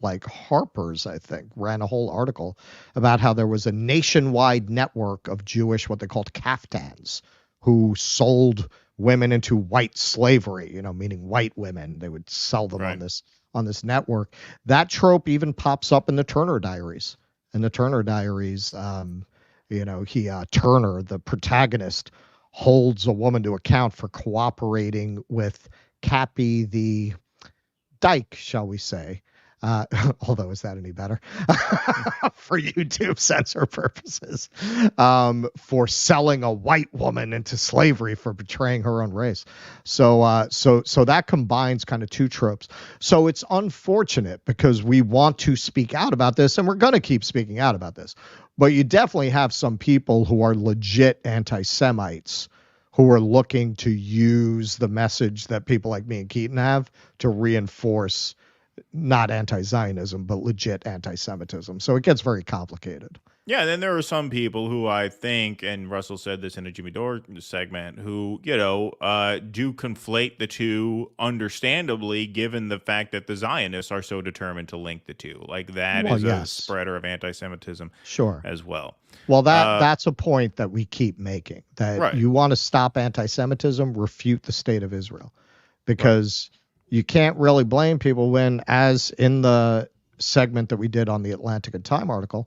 like Harper's, I think, ran a whole article about how there was a nationwide network of Jewish, what they called kaftans, who sold women into white slavery, meaning white women. They would sell them on this network. That trope even pops up in the Turner Diaries. In the Turner Diaries, Turner, the protagonist, holds a woman to account for cooperating with Cappy the Dyke, shall we say, Although, is that any better? For YouTube censor purposes, for selling a white woman into slavery for betraying her own race. So that combines kind of two tropes. So it's unfortunate because we want to speak out about this, and we're going to keep speaking out about this. But you definitely have some people who are legit anti-Semites who are looking to use the message that people like me and Keaton have to reinforce not anti-Zionism, but legit anti-Semitism. So it gets very complicated. Yeah, then there are some people who I think, and Russell said this in a Jimmy Dore segment, who, do conflate the two, understandably, given the fact that the Zionists are so determined to link the two. Like, that is a spreader of anti-Semitism as well. Well, that's a point that we keep making, that you want to stop anti-Semitism, refute the state of Israel. Because you can't really blame people when, as in the segment that we did on the Atlantic and Time article,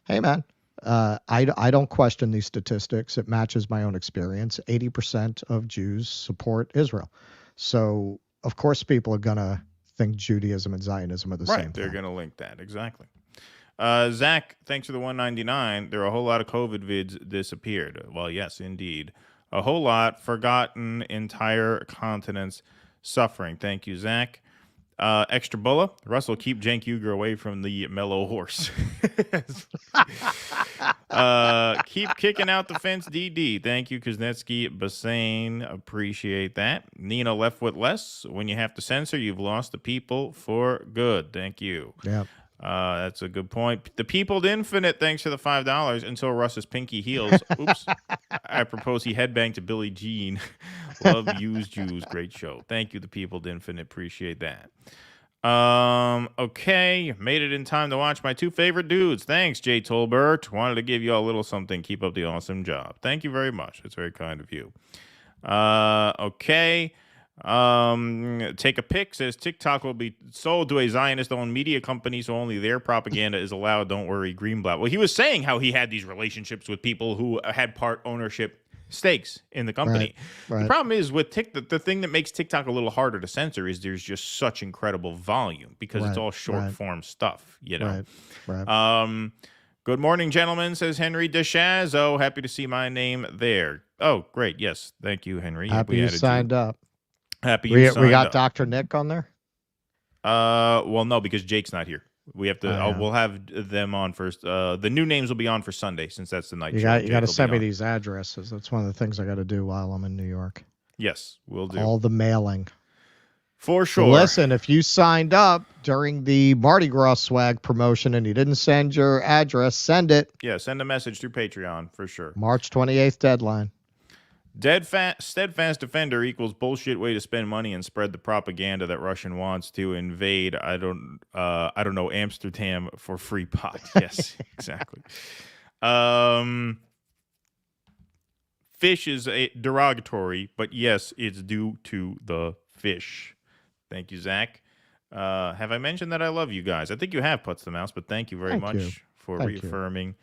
hey, man, I don't question these statistics. It matches my own experience. 80% of Jews support Israel. So, of course, people are going to think Judaism and Zionism are the same thing. Right, they're going to link that. Exactly. Zach, thanks for the $1.99. There are a whole lot of COVID vids disappeared. Well, yes, indeed. A whole lot forgotten, entire continents suffering. Thank you, Zach. Extra Bulla, Russell, keep Cenk Uygur away from the mellow horse. Keep kicking out the fence, DD. Thank you, Kuznetsky Bassane. Appreciate that. Nina left with less. When you have to censor, you've lost the people for good. Thank you. Yeah. That's a good point. The Peopled Infinite, thanks for the $5. Until Russ's pinky heals. Oops. I propose he headbang to Billie Jean. Love used Jews. Great show. Thank you, The Peopled Infinite. Appreciate that. Okay. Made it in time to watch my two favorite dudes. Thanks, Jay Tolbert. Wanted to give you all a little something. Keep up the awesome job. Thank you very much. It's very kind of you. Okay. Take a pic says TikTok will be sold to a Zionist-owned media company, so only their propaganda is allowed. Don't worry, Greenblatt. Well, he was saying how he had these relationships with people who had part ownership stakes in the company. Right. The problem is with TikTok, the thing that makes TikTok a little harder to censor is there's just such incredible volume because it's all short form stuff, Right. Good morning, gentlemen, says Henry DeShazo. Happy to see my name there. Oh, great. Yes. Thank you, Henry. Happy you signed up. Happy we signed got up. Dr. Nick on there? Well, no, because Jake's not here. We have to. We'll have them on first. The new names will be on for Sunday since that's the night show. You got to send me these addresses. That's one of the things I got to do while I'm in New York. Yes, we'll do. All the mailing. For sure. Listen, if you signed up during the Mardi Gras swag promotion and you didn't send your address, send it. Yeah, send a message through Patreon for sure. March 28th deadline. Steadfast defender equals bullshit way to spend money and spread the propaganda that Russian wants to invade. I don't know, Amsterdam for free pot. Yes, exactly. Fish is derogatory, but yes, it's due to the fish. Thank you, Zach. Have I mentioned that I love you guys? I think you have, Putz the Mouse, but thank you very much for reaffirming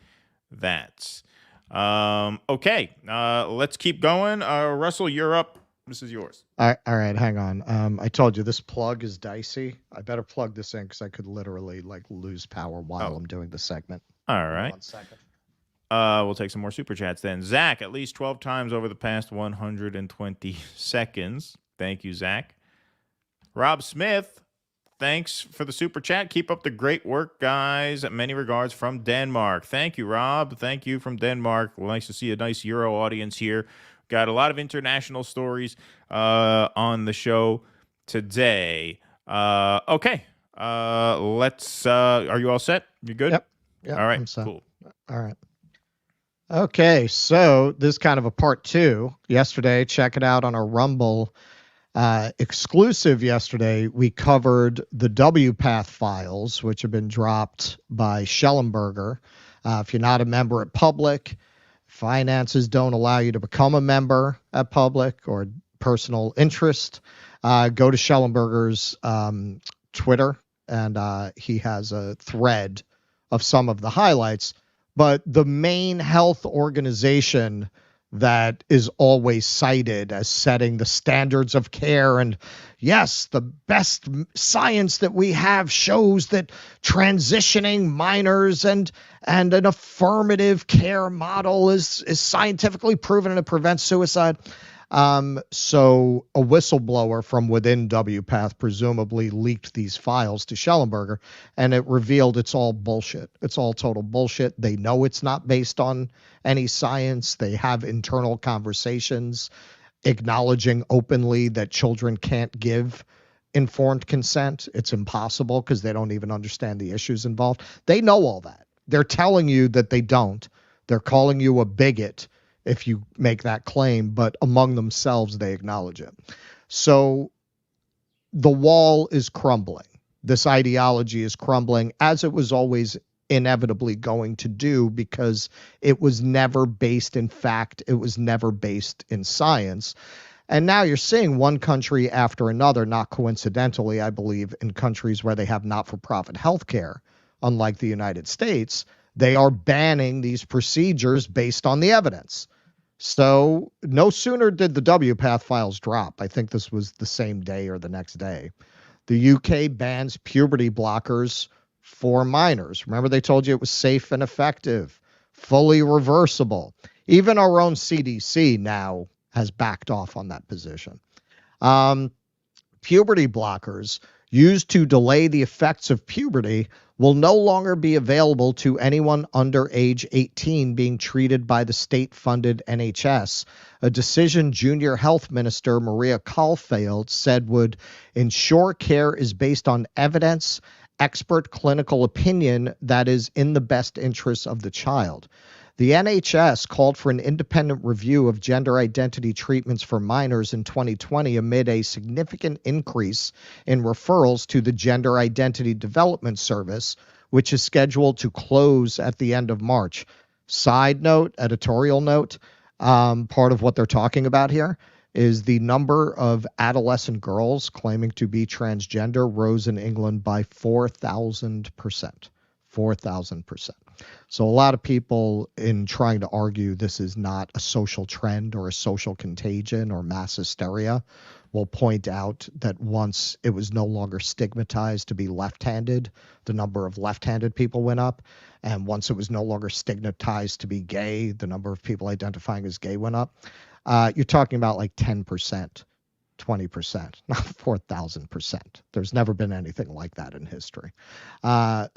that. Okay, let's keep going. Russell, you're up. This is yours. All right, hang on. I told you this plug is dicey. I better plug this in because I could literally lose power while I'm doing the segment. All right. 1 second. We'll take some more super chats then. Zach, at least 12 times over the past 120 seconds. Thank you, Zach. Rob Smith, thanks for the super chat. Keep up the great work, guys. Many regards from Denmark. Thank you, Rob. Thank you from Denmark. Well, nice to see a nice Euro audience here. Got a lot of international stories on the show today. Okay. Let's. Are you all set? You good? Yep. All right. I'm set. Cool. All right. Okay. So this is kind of a part 2. Yesterday, check it out on our Rumble. Exclusive yesterday, we covered the WPATH files, which have been dropped by Schellenberger. If you're not a member at Public, finances don't allow you to become a member at Public or personal interest, go to Schellenberger's Twitter, and he has a thread of some of the highlights. But the main health organization that is always cited as setting the standards of care. And yes, the best science that we have shows that transitioning minors and an affirmative care model is scientifically proven and it prevents suicide. So a whistleblower from within WPATH presumably leaked these files to Schellenberger, and it revealed it's all bullshit. It's all total bullshit. They know it's not based on any science. They have internal conversations acknowledging openly that children can't give informed consent. It's impossible because they don't even understand the issues involved. They know all that. They're telling you that they don't. They're calling you a bigot if you make that claim, but among themselves, they acknowledge it. So the wall is crumbling. This ideology is crumbling, as it was always inevitably going to do, because it was never based in fact. It was never based in science. And now you're seeing one country after another, not coincidentally, I believe, in countries where they have not-for-profit healthcare, unlike the United States, they are banning these procedures based on the evidence. So no sooner did the WPATH files drop, I think this was the same day or the next day, the UK bans puberty blockers for minors. Remember, they told you it was safe and effective, fully reversible. Even our own CDC now has backed off on that position. Puberty blockers used to delay the effects of puberty will no longer be available to anyone under age 18 being treated by the state-funded NHS, a decision Junior Health Minister Maria Caulfield said would ensure care is based on evidence, expert clinical opinion that is in the best interests of the child. The NHS called for an independent review of gender identity treatments for minors in 2020 amid a significant increase in referrals to the Gender Identity Development Service, which is scheduled to close at the end of March. Side note, editorial note, part of what they're talking about here is the number of adolescent girls claiming to be transgender rose in England by 4,000%. 4,000%. So a lot of people, in trying to argue this is not a social trend or a social contagion or mass hysteria, will point out that once it was no longer stigmatized to be left-handed, the number of left-handed people went up. And once it was no longer stigmatized to be gay, the number of people identifying as gay went up. You're talking about like 10%. 20%, not 4,000%. There's never been anything like that in history.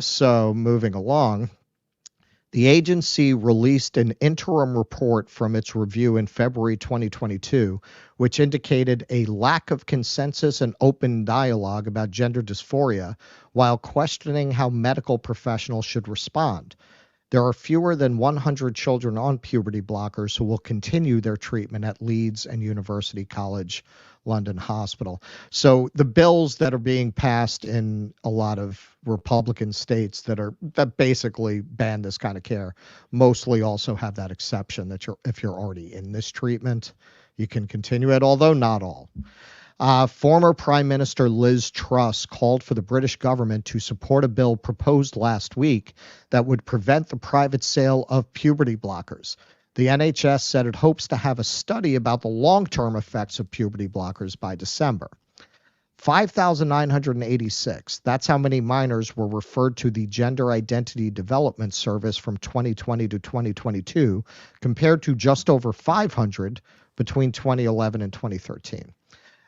So moving along, the agency released an interim report from its review in February 2022, which indicated a lack of consensus and open dialogue about gender dysphoria while questioning how medical professionals should respond. There are fewer than 100 children on puberty blockers who will continue their treatment at Leeds and University College London Hospital. So the bills that are being passed in a lot of Republican states that basically ban this kind of care mostly also have that exception that if you're already in this treatment, you can continue it, although not all. Former Prime Minister Liz Truss called for the British government to support a bill proposed last week that would prevent the private sale of puberty blockers. The NHS said it hopes to have a study about the long-term effects of puberty blockers by December. 5,986. That's how many minors were referred to the Gender Identity Development Service from 2020 to 2022, compared to just over 500 between 2011 and 2013.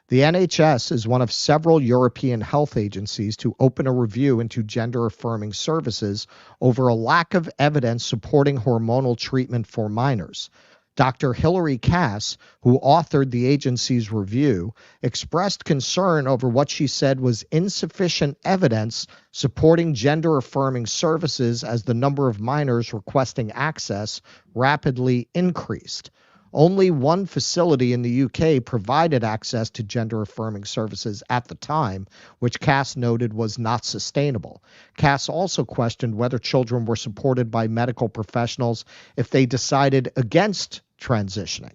The NHS is one of several European health agencies to open a review into gender-affirming services over a lack of evidence supporting hormonal treatment for minors. Dr. Hilary Cass, who authored the agency's review, expressed concern over what she said was insufficient evidence supporting gender-affirming services as the number of minors requesting access rapidly increased. Only one facility in the UK provided access to gender-affirming services at the time, which Cass noted was not sustainable. Cass also questioned whether children were supported by medical professionals if they decided against transitioning.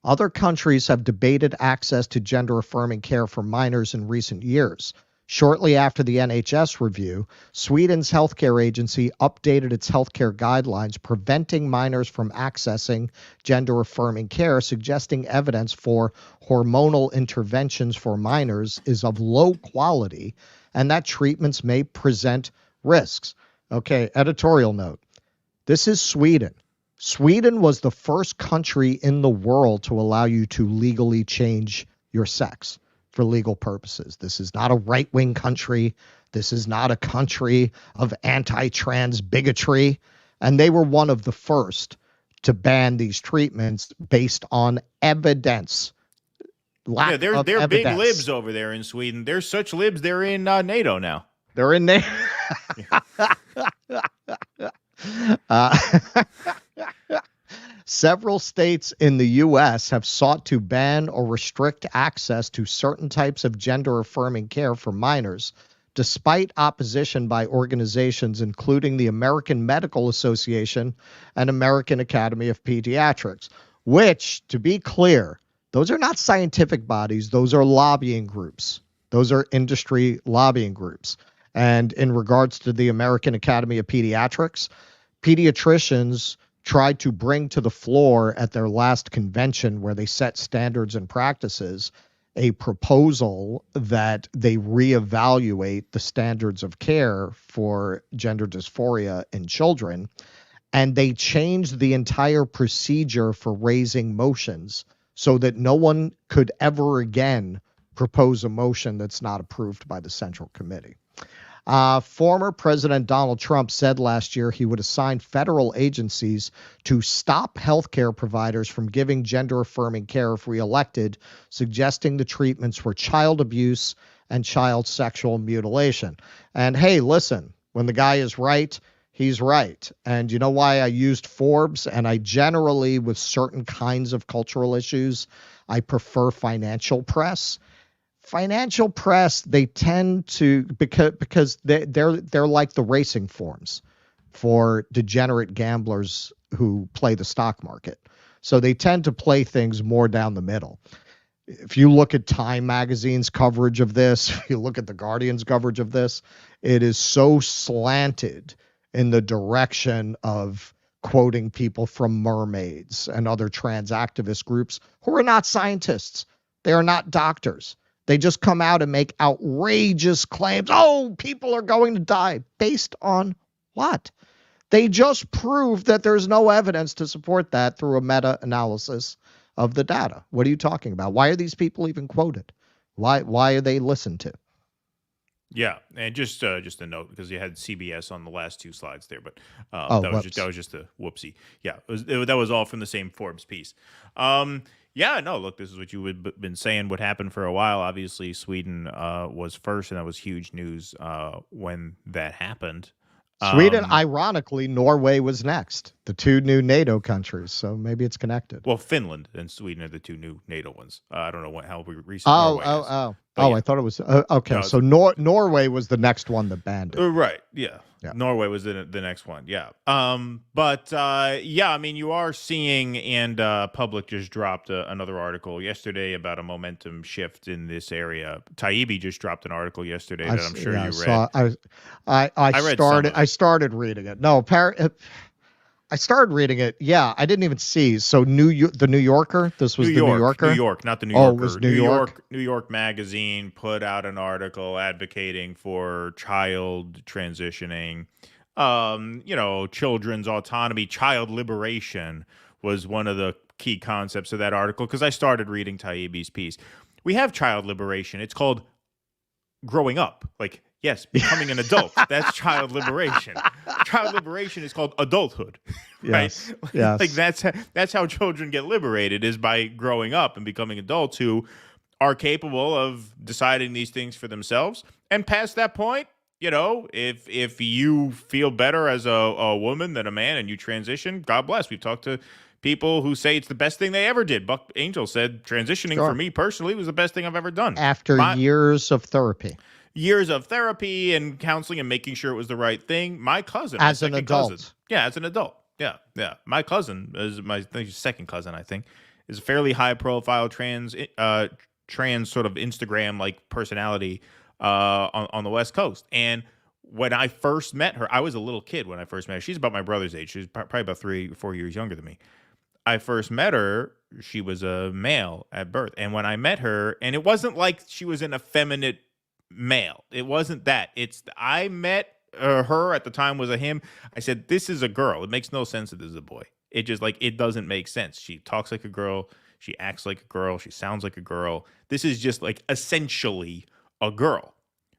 Other countries have debated access to gender-affirming care for minors in recent years. Shortly after the NHS review, Sweden's healthcare agency updated its healthcare guidelines preventing minors from accessing gender-affirming care, suggesting evidence for hormonal interventions for minors is of low quality and that treatments may present risks. Okay, editorial note. This is Sweden. Sweden was the first country in the world to allow you to legally change your sex for legal purposes. This is not a right-wing country. This is not a country of anti-trans bigotry. And they were one of the first to ban these treatments based on evidence. They're big libs over there in Sweden. They're such libs, they're in NATO now. They're in NATO. Several states in the U.S. have sought to ban or restrict access to certain types of gender-affirming care for minors, despite opposition by organizations including the American Medical Association and American Academy of Pediatrics, which, to be clear, those are not scientific bodies. Those are lobbying groups. Those are industry lobbying groups. And in regards to the American Academy of Pediatrics, pediatricians tried to bring to the floor at their last convention where they set standards and practices a proposal that they reevaluate the standards of care for gender dysphoria in children. And they changed the entire procedure for raising motions so that no one could ever again propose a motion that's not approved by the Central Committee. Former President Donald Trump said last year he would assign federal agencies to stop healthcare providers from giving gender-affirming care if reelected, suggesting the treatments were child abuse and child sexual mutilation. And hey, listen, when the guy is right, he's right. And you know why I used Forbes? And I generally, with certain kinds of cultural issues, I prefer financial press. Financial press, they tend to, because they're like the racing forms for degenerate gamblers who play the stock market. So they tend to play things more down the middle. If you look at Time Magazine's coverage of this, if you look at The Guardian's coverage of this, it is so slanted in the direction of quoting people from mermaids and other trans activist groups who are not scientists. They are not doctors. They just come out and make outrageous claims. Oh, people are going to die. Based on what? They just prove that there's no evidence to support that through a meta-analysis of the data. What are you talking about? Why are these people even quoted? Why are they listened to? Yeah, and just a note, because you had CBS on the last two slides there, but that was just a whoopsie. Yeah, that was all from the same Forbes piece. Yeah, no, look, this is what you had been saying would happen for a while. Obviously, Sweden was first, and that was huge news when that happened. Sweden, ironically, Norway was next, the two new NATO countries, so maybe it's connected. Well, Finland and Sweden are the two new NATO ones. I don't know how recent Norway is. Yeah. I thought it was okay. No, so Norway was the next one that banned it. Right. Yeah. Norway was the next one. Yeah. Yeah. I mean, you are seeing, and Public just dropped another article yesterday about a momentum shift in this area. Taibbi just dropped an article yesterday that I'm sure you read. I started reading it. No, I started reading it. Yeah, I didn't even see. So the New Yorker. This was the New Yorker. New York, not the New Yorker. Oh, it was New York. New York Magazine put out an article advocating for child transitioning. Children's autonomy, child liberation was one of the key concepts of that article. Because I started reading Taibbi's piece. We have child liberation. It's called growing up. Like, yes, becoming an adult. That's child liberation. Child liberation is called adulthood, right? Yes. Yes. Like that's how children get liberated, is by growing up and becoming adults who are capable of deciding these things for themselves. And past that point, if you feel better as a woman than a man and you transition, God bless. We've talked to people who say it's the best thing they ever did. Buck Angel said transitioning for me personally was the best thing I've ever done. After years of therapy. Years of therapy and counseling and making sure it was the right thing. My cousin, as an adult. Yeah, as an adult. Yeah. My cousin is my second cousin, I think, is a fairly high profile trans sort of Instagram like personality. on the West Coast. And when I first met her, I was a little kid when I first met her. She's about my brother's age. She's probably about 3 or 4 years younger than me. I first met her, she was a male at birth. And when I met her, and it wasn't like she was an effeminate male. It wasn't that. I met her at the time was a him. I said, this is a girl. It makes no sense that this is a boy. It just it doesn't make sense. She talks like a girl. She acts like a girl. She sounds like a girl. This is just essentially a girl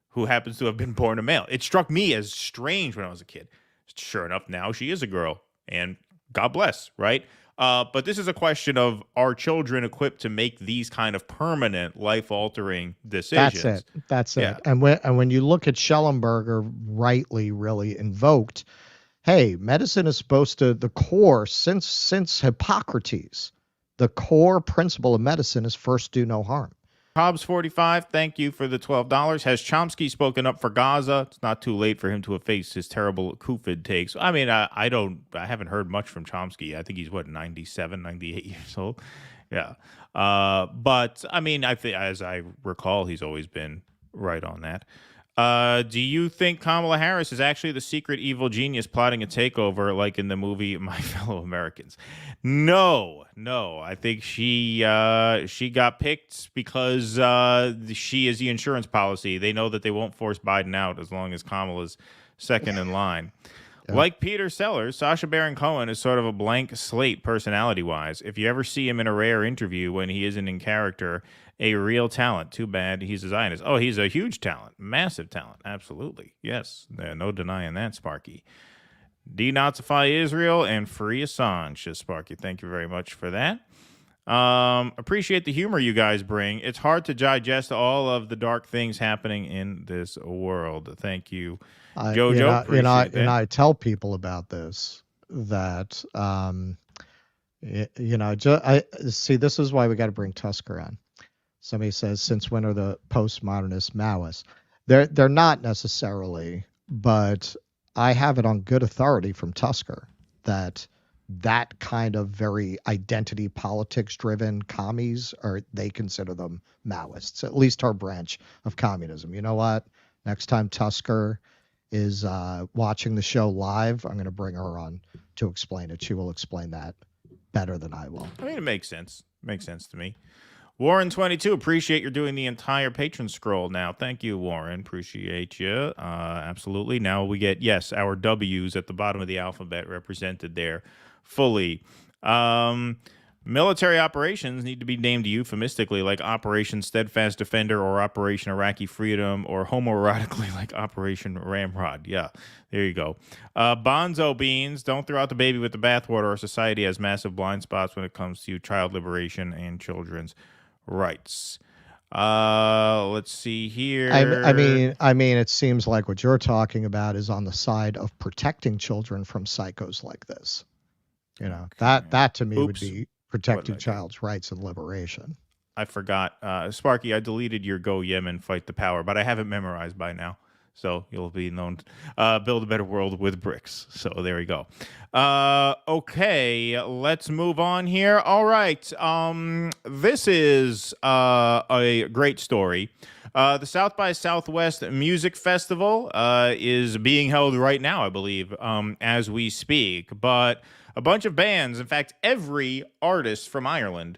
who happens to have been born a male. It struck me as strange when I was a kid. Sure enough, now she is a girl, and God bless, right? But this is a question of, are children equipped to make these kind of permanent, life-altering decisions? That's it. And when you look at Schellenberger, rightly really invoked, hey, medicine is supposed to, the core, since Hippocrates, the core principle of medicine is first do no harm. Hobbs 45, thank you for the $12. Has Chomsky spoken up for Gaza? It's not too late for him to efface his terrible Kufid takes. I mean, I haven't heard much from Chomsky. I think he's 97, 98 years old. Yeah. But I mean, as I recall, he's always been right on that. Do you think Kamala Harris is actually the secret evil genius plotting a takeover like in the movie My Fellow Americans? No. I think she got picked because she is the insurance policy. They know that they won't force Biden out as long as Kamala's second in line. Yeah. Like Peter Sellers, Sacha Baron Cohen is sort of a blank slate personality-wise. If you ever see him in a rare interview when he isn't in character, a real talent. Too bad he's a Zionist. Oh, he's a huge talent. Massive talent. Absolutely. Yes. No denying that, Sparky. Denazify Israel and free Assange, Sparky. Thank you very much for that. Appreciate the humor you guys bring. It's hard to digest all of the dark things happening in this world. Thank you, Jojo. And I tell people about this that, I see, this is why we got to bring Tusker on. Somebody says, since when are the postmodernist Maoists? They're not necessarily, but I have it on good authority from Tusker that kind of very identity politics driven commies, they consider them Maoists, at least our branch of communism. You know what? Next time Tusker is watching the show live, I'm going to bring her on to explain it. She will explain that better than I will. I mean, it makes sense. Makes sense to me. Warren 22, appreciate you're doing the entire patron scroll now. Thank you, Warren. Appreciate you. Absolutely. Now we get, yes, our W's at the bottom of the alphabet represented there fully. Military operations need to be named euphemistically, like Operation Steadfast Defender or Operation Iraqi Freedom, or homoerotically like Operation Ramrod. Yeah, there you go. Bonzo Beans, don't throw out the baby with the bathwater. Our society has massive blind spots when it comes to child liberation and children's rights. Let's see here. I mean, it seems like what you're talking about is on the side of protecting children from psychos like this. That to me would be protecting child's rights and liberation. I forgot. Sparky, I deleted your Go Yemen, Fight the Power, but I have it memorized by now. So you'll be known to build a better world with bricks. So there we go. Okay, let's move on here. All right. This is a great story. The South by Southwest Music Festival is being held right now, I believe, as we speak. But a bunch of bands, in fact, every artist from Ireland,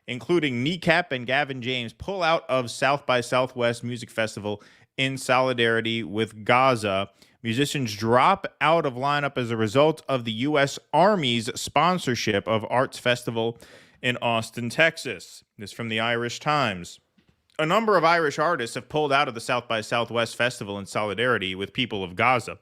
including Kneecap and Gavin James, pull out of South by Southwest Music Festival in solidarity with Gaza. Musicians drop out of lineup as a result of the U.S. Army's sponsorship of Arts Festival in Austin, Texas. This from the Irish Times. A number of Irish artists have pulled out of the South by Southwest Festival in solidarity with people of Gaza,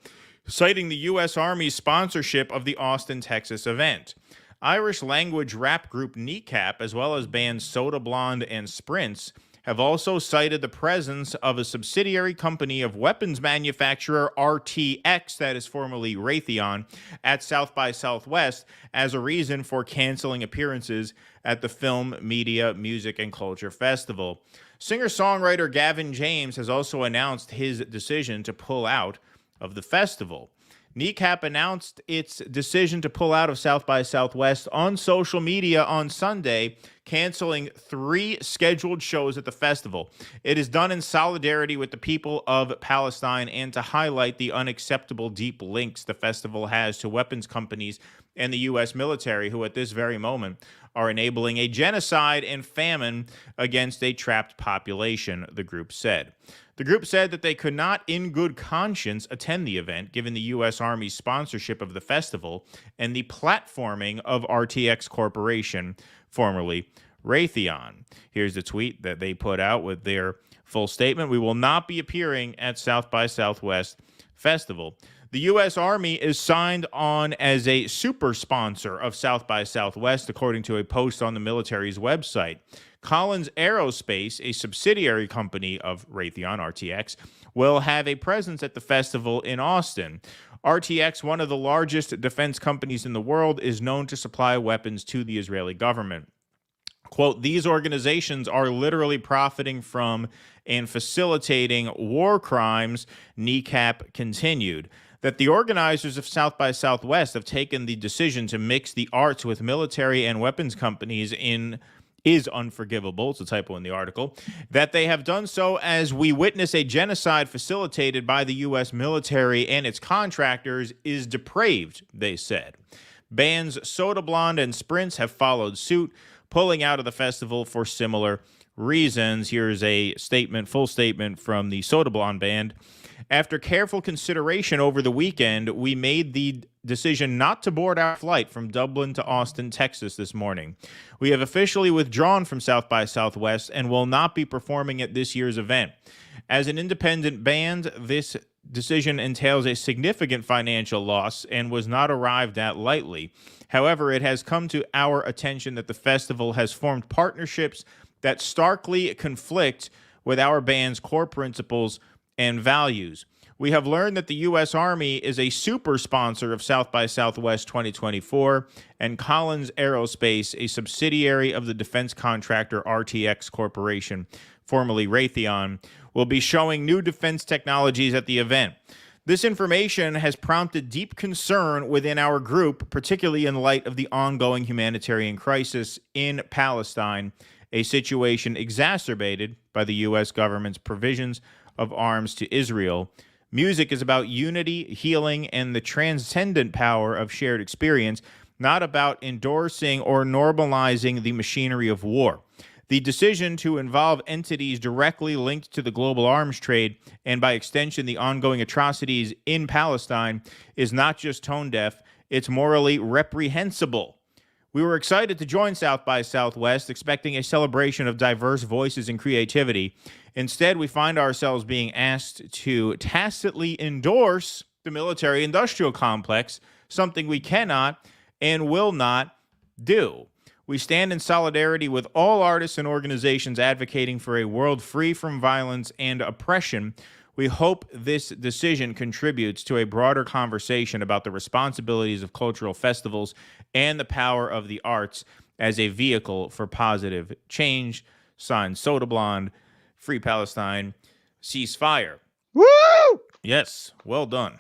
citing the U.S. Army's sponsorship of the Austin, Texas event. Irish language rap group Kneecap, as well as bands Soda Blonde and Sprints, have also cited the presence of a subsidiary company of weapons manufacturer RTX, that is formerly Raytheon, at South by Southwest as a reason for canceling appearances at the Film, Media, Music, and Culture Festival. Singer-songwriter Gavin James has also announced his decision to pull out of the festival. NECAP announced its decision to pull out of South by Southwest on social media on Sunday, canceling 3 scheduled shows at the festival. It is done in solidarity with the people of Palestine and to highlight the unacceptable deep links the festival has to weapons companies and the U.S. military, who at this very moment are enabling a genocide and famine against a trapped population, the group said. The group said that they could not, in good conscience, attend the event, given the U.S. Army's sponsorship of the festival and the platforming of RTX Corporation, formerly Raytheon. Here's the tweet that they put out with their full statement. We will not be appearing at South by Southwest Festival. The U.S. Army is signed on as a super sponsor of South by Southwest, according to a post on the military's website. Collins Aerospace, a subsidiary company of Raytheon, RTX, will have a presence at the festival in Austin. RTX, one of the largest defense companies in the world, is known to supply weapons to the Israeli government. Quote, these organizations are literally profiting from and facilitating war crimes, NECAP continued. That the organizers of South by Southwest have taken the decision to mix the arts with military and weapons companies is unforgivable. It's a typo in the article. That they have done so as we witness a genocide facilitated by the U.S. military and its contractors is depraved, they said. Bands Soda Blonde and Sprints have followed suit, pulling out of the festival for similar reasons. Here's a statement, full statement from the Soda Blonde band. After careful consideration over the weekend, we made the decision not to board our flight from Dublin to Austin, Texas this morning. We have officially withdrawn from South by Southwest and will not be performing at this year's event. As an independent band, this decision entails a significant financial loss and was not arrived at lightly. However, it has come to our attention that the festival has formed partnerships that starkly conflict with our band's core principles and values. We have learned that the U.S. Army is a super sponsor of South by Southwest 2024, and Collins Aerospace, a subsidiary of the defense contractor RTX Corporation, formerly Raytheon, will be showing new defense technologies at the event. This information has prompted deep concern within our group, particularly in light of the ongoing humanitarian crisis in Palestine, a situation exacerbated by the U.S. government's provisions of arms to Israel. Music is about unity, healing, and the transcendent power of shared experience, not about endorsing or normalizing the machinery of war. The decision to involve entities directly linked to the global arms trade and by extension the ongoing atrocities in Palestine is not just tone deaf, it's morally reprehensible. We were excited to join South by Southwest, expecting a celebration of diverse voices and creativity. Instead, we find ourselves being asked to tacitly endorse the military-industrial complex, something we cannot and will not do. We stand in solidarity with all artists and organizations advocating for a world free from violence and oppression. We hope this decision contributes to a broader conversation about the responsibilities of cultural festivals and the power of the arts as a vehicle for positive change. Signed, Soda Blonde, Free Palestine, Ceasefire. Woo! Yes, well done.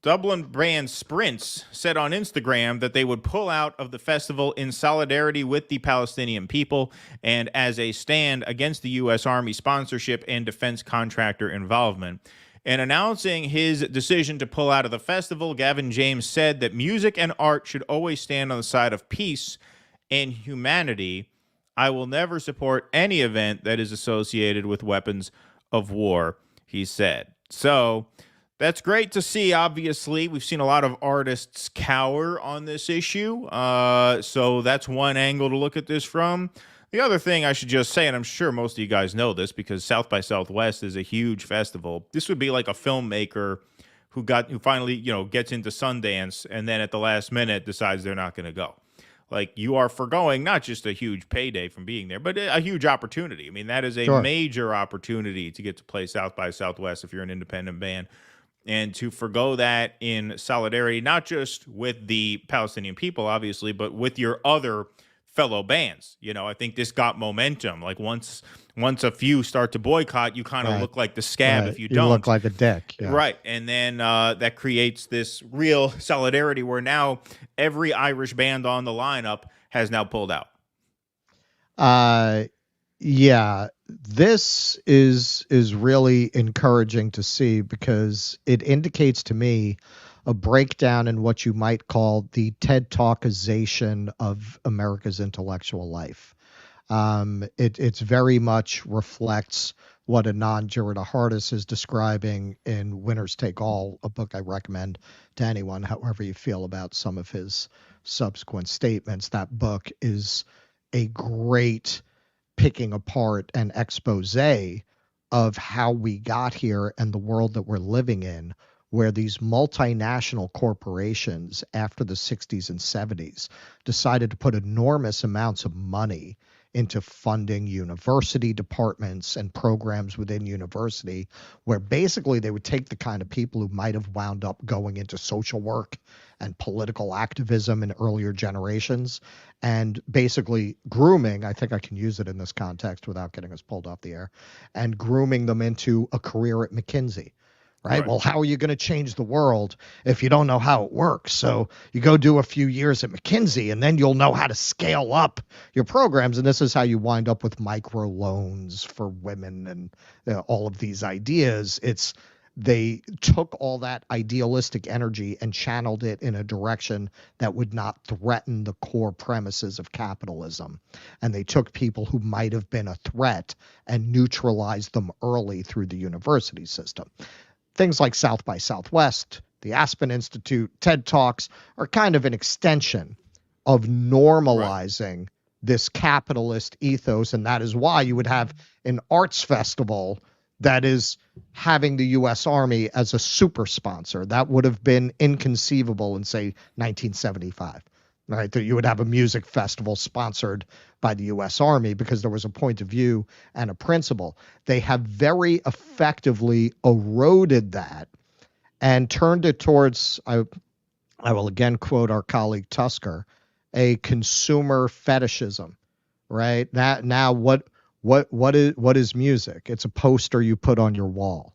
Dublin brand Sprints said on Instagram that they would pull out of the festival in solidarity with the Palestinian people and as a stand against the U.S. Army sponsorship and defense contractor involvement. In announcing his decision to pull out of the festival, Gavin James said that music and art should always stand on the side of peace and humanity. I will never support any event that is associated with weapons of war, he said. So that's great to see, obviously. We've seen a lot of artists cower on this issue. So that's one angle to look at this from. The other thing I should just say, and I'm sure most of you guys know this because South by Southwest is a huge festival. This would be like a filmmaker who finally, gets into Sundance and then at the last minute decides they're not going to go. Like, you are foregoing not just a huge payday from being there, but a huge opportunity. I mean, that is a major opportunity to get to play South by Southwest if you're an independent band. And to forgo that in solidarity, not just with the Palestinian people, obviously, but with your other fellow bands. You know, I think this got momentum. Like once a few start to boycott, you kind of look like the scab if you don't. You look like a dick. Yeah. Right. And then that creates this real solidarity where now every Irish band on the lineup has now pulled out. Yeah, this is really encouraging to see because it indicates to me a breakdown in what you might call the TED Talkization of America's intellectual life. It's very much reflects what Anand Giridharadas is describing in Winners Take All, a book I recommend to anyone, however you feel about some of his subsequent statements. That book is a great picking apart an expose of how we got here and the world that we're living in, where these multinational corporations after the 60s and 70s decided to put enormous amounts of money into funding university departments and programs within university, where basically they would take the kind of people who might have wound up going into social work and political activism in earlier generations and basically grooming, I think I can use it in this context without getting us pulled off the air, and grooming them into a career at McKinsey. Right? Well, how are you going to change the world if you don't know how it works? So you go do a few years at McKinsey and then you'll know how to scale up your programs. And this is how you wind up with micro loans for women and all of these ideas. They took all that idealistic energy and channeled it in a direction that would not threaten the core premises of capitalism. And they took people who might have been a threat and neutralized them early through the university system. Things like South by Southwest, the Aspen Institute, TED Talks are kind of an extension of normalizing this capitalist ethos. And that is why you would have an arts festival that is having the U.S. Army as a super sponsor. That would have been inconceivable in, say, 1975. Right, that you would have a music festival sponsored by the U.S. Army because there was a point of view and a principle. They have very effectively eroded that and turned it towards, I will again quote our colleague Tusker, a consumer fetishism. Right now, what is music? It's a poster you put on your wall.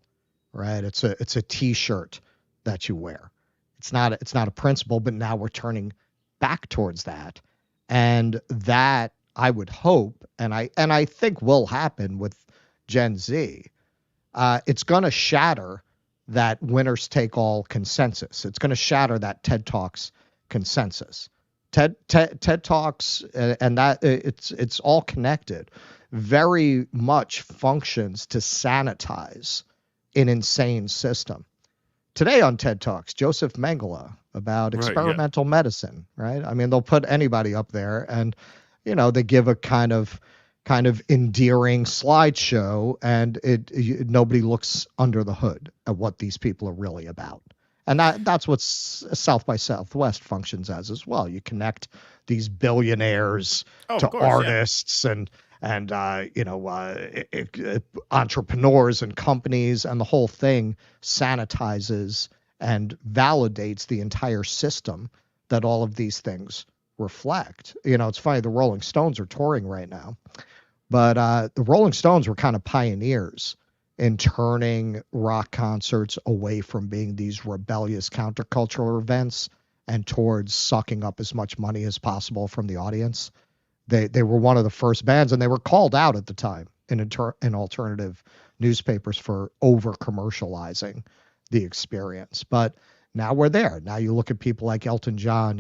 Right, it's a T-shirt that you wear. It's not a principle, but now we're turning back towards that, and that I would hope, and I think will happen with Gen Z. It's going to shatter that winners take all consensus. It's going to shatter that TED Talks consensus. TED Talks and that it's all connected. Very much functions to sanitize an insane system. Today on TED Talks, Joseph Mengele about experimental medicine, right? I mean, they'll put anybody up there and, they give a kind of endearing slideshow and nobody looks under the hood at what these people are really about. And that's what South by Southwest functions as well. You connect these billionaires to artists and entrepreneurs and companies, and the whole thing sanitizes and validates the entire system that all of these things reflect. It's funny, the Rolling Stones are touring right now, but the Rolling Stones were kind of pioneers in turning rock concerts away from being these rebellious countercultural events and towards sucking up as much money as possible from the audience. They were one of the first bands, and they were called out at the time in alternative newspapers for over commercializing the experience. But now we're there. Now you look at people like Elton John.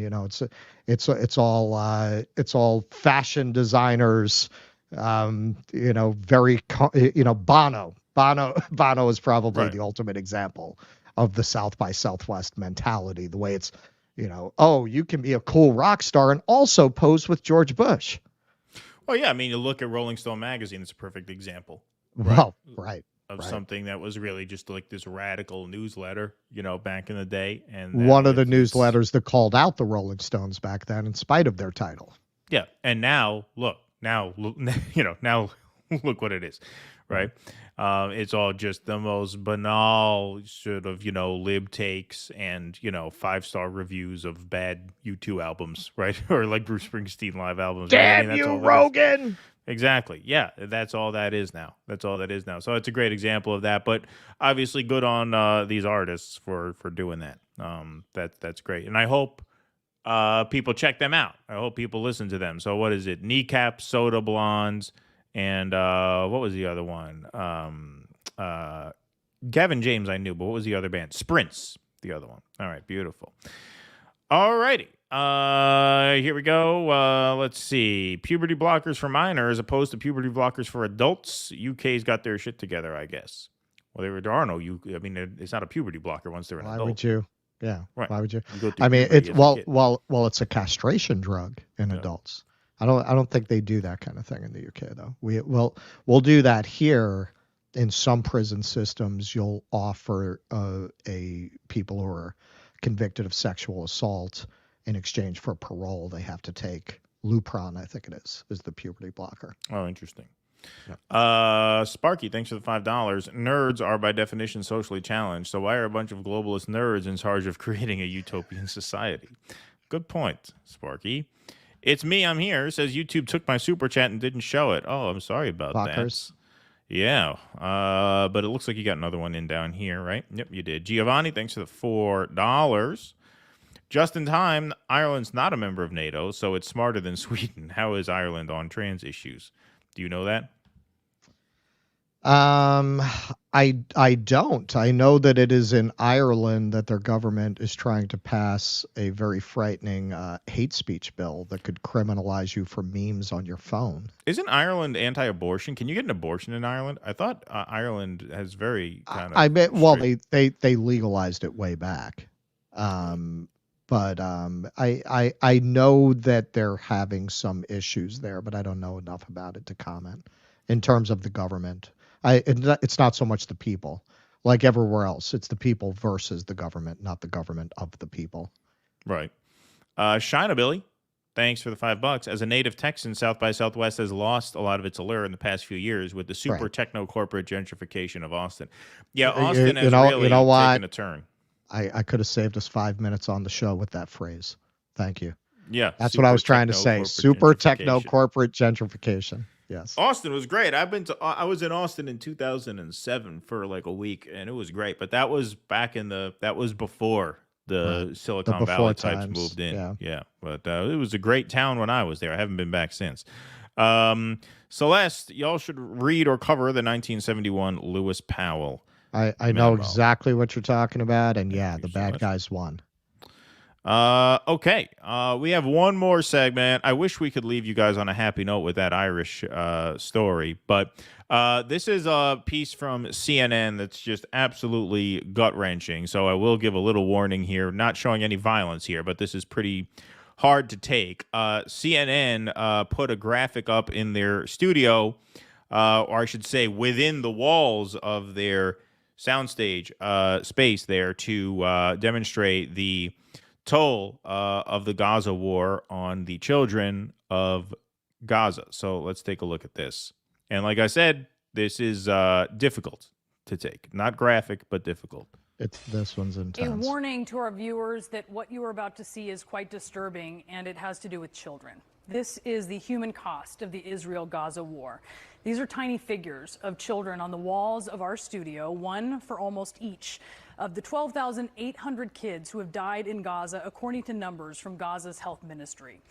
It's all fashion designers. Very Bono is probably the ultimate example of the South by Southwest mentality. The way it's you can be a cool rock star and also pose with George Bush. Well, yeah, I mean, you look at Rolling Stone magazine; it's a perfect example. Of something that was really just like this radical newsletter, back in the day. And one of the newsletters that called out the Rolling Stones back then, in spite of their title. Yeah, and now look what it is, right? It's all just the most banal sort of, lib takes and, 5-star reviews of bad U2 albums, right? Or like Bruce Springsteen live albums. Damn that's you, all Rogan! Exactly. Yeah, that's all that is now. That's all that is now. So it's a great example of that. But obviously, good on these artists for doing that. That's great, and I hope people check them out. I hope people listen to them. So what is it? Kneecap, Soda Blondes, and what was the other one? Gavin James, I knew, but what was the other band? Sprints, the other one. All right, beautiful. All righty. Here we go. Let's see. Puberty blockers for minors opposed to puberty blockers for adults. UK's got their shit together, I guess. Well, there are no. It's not a puberty blocker once they're an adult. Why would you? Yeah. Right. Why would you? I mean, it's it's a castration drug in adults. I don't think they do that kind of thing in the UK though. We'll do that here. In some prison systems, you'll offer people who are convicted of sexual assault in exchange for parole. They have to take Lupron, I think it is the puberty blocker. Oh, interesting. Yeah. Sparky, thanks for the $5. Nerds are by definition socially challenged. So why are a bunch of globalist nerds in charge of creating a utopian society? Good point, Sparky. It's me, I'm here. Says YouTube took my super chat and didn't show it. Oh, I'm sorry about that. Yeah, but it looks like you got another one in down here, right? Yep, you did. Giovanni, thanks for the $4. Just in time, Ireland's not a member of NATO, so it's smarter than Sweden. How is Ireland on trans issues? Do you know that? I don't. I know that it is in Ireland that their government is trying to pass a very frightening hate speech bill that could criminalize you for memes on your phone. Isn't Ireland anti-abortion? Can you get an abortion in Ireland? I thought Ireland has very kind of. Well, they legalized it way back, but I know that they're having some issues there, but I don't know enough about it to comment in terms of the government. It's not so much the people. Like everywhere else, it's the people versus the government, not the government of the people. Right. Shina Billy, thanks for the $5. As a native Texan, South by Southwest has lost a lot of its allure in the past few years with the super techno corporate gentrification of Austin. Yeah, Austin has really taken a turn. I could have saved us 5 minutes on the show with that phrase. Thank you. Yeah. That's what I was trying to say. Super techno corporate gentrification. Yes. Austin was great. I was in Austin in 2007 for like a week, and it was great. But that was before the Silicon Valley types moved in. Yeah. But it was a great town when I was there. I haven't been back since. Celeste, y'all should read or cover the 1971 Lewis Powell. I know exactly what you're talking about, and the bad guys won. Okay. We have one more segment. I wish we could leave you guys on a happy note with that Irish story, but this is a piece from CNN that's just absolutely gut-wrenching. So I will give a little warning here, not showing any violence here, but this is pretty hard to take. CNN put a graphic up in their studio, or I should say within the walls of their soundstage space there to demonstrate the toll of the Gaza war on the children of Gaza. So let's take a look at this. And like I said, this is difficult to take. Not graphic, but difficult. This one's intense. A warning to our viewers that what you are about to see is quite disturbing, and it has to do with children. This is the human cost of the Israel-Gaza war. These are tiny figures of children on the walls of our studio, one for almost each of the 12,800 kids who have died in Gaza, according to numbers from Gaza's health ministry.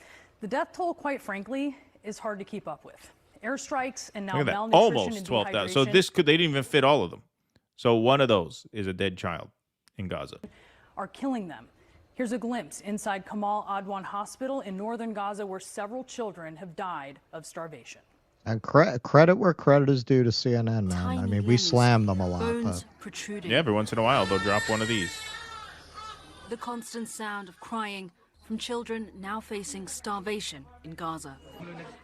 The death toll, quite frankly, is hard to keep up with. Airstrikes and now malnutrition almost and 12,000. So they didn't even fit all of them. So one of those is a dead child in Gaza. Are killing them. Here's a glimpse inside Kamal Adwan Hospital in northern Gaza, where several children have died of starvation. And credit where credit is due to CNN, man. I mean, we slam them a lot. But... Yeah, every once in a while, they'll drop one of these. The constant sound of crying from children now facing starvation in Gaza.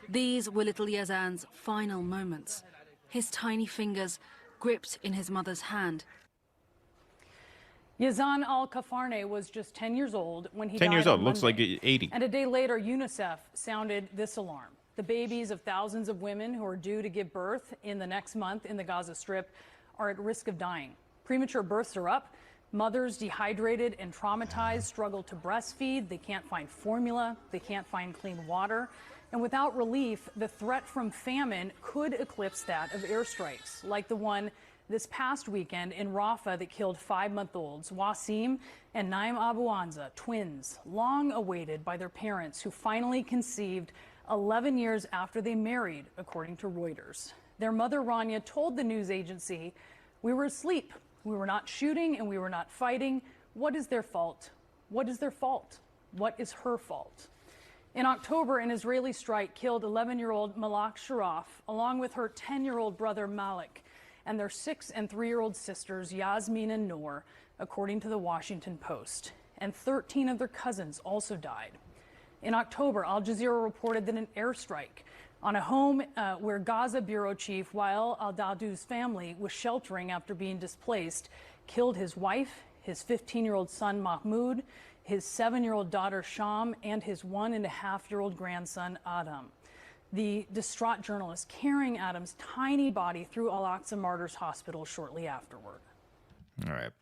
These were little Yazan's final moments. His tiny fingers gripped in his mother's hand. Yazan al-Kafarne was just 10 years old when he died 10 years old, on looks like Monday. 80. And a day later, UNICEF sounded this alarm. The babies of thousands of women who are due to give birth in the next month in the Gaza Strip are at risk of dying. Premature births are up. Mothers dehydrated and traumatized struggle to breastfeed. They can't find formula. They can't find clean water. And without relief, the threat from famine could eclipse that of airstrikes, like the one this past weekend in Rafah that killed 5-month-olds Wasim and Naim Abu Anza, twins, long awaited by their parents who finally conceived 11 years after they married, according to Reuters. Their mother, Rania, told the news agency, "We were asleep. We were not shooting and we were not fighting. What is their fault? What is their fault? What is her fault?" In October, an Israeli strike killed 11-year-old Malak Sharaf, along with her 10-year-old brother Malik, and their 6- and 3-year-old sisters Yasmin and Noor, according to the Washington Post. And 13 of their cousins also died. In October, Al Jazeera reported that an airstrike on a home where Gaza Bureau Chief Wael al-Dadu's family was sheltering after being displaced killed his wife, his 15-year-old son Mahmoud, his 7-year-old daughter Sham, and his 1.5-year-old grandson Adam. The distraught journalist carrying Adam's tiny body through Al-Aqsa Martyrs Hospital shortly afterward. All right.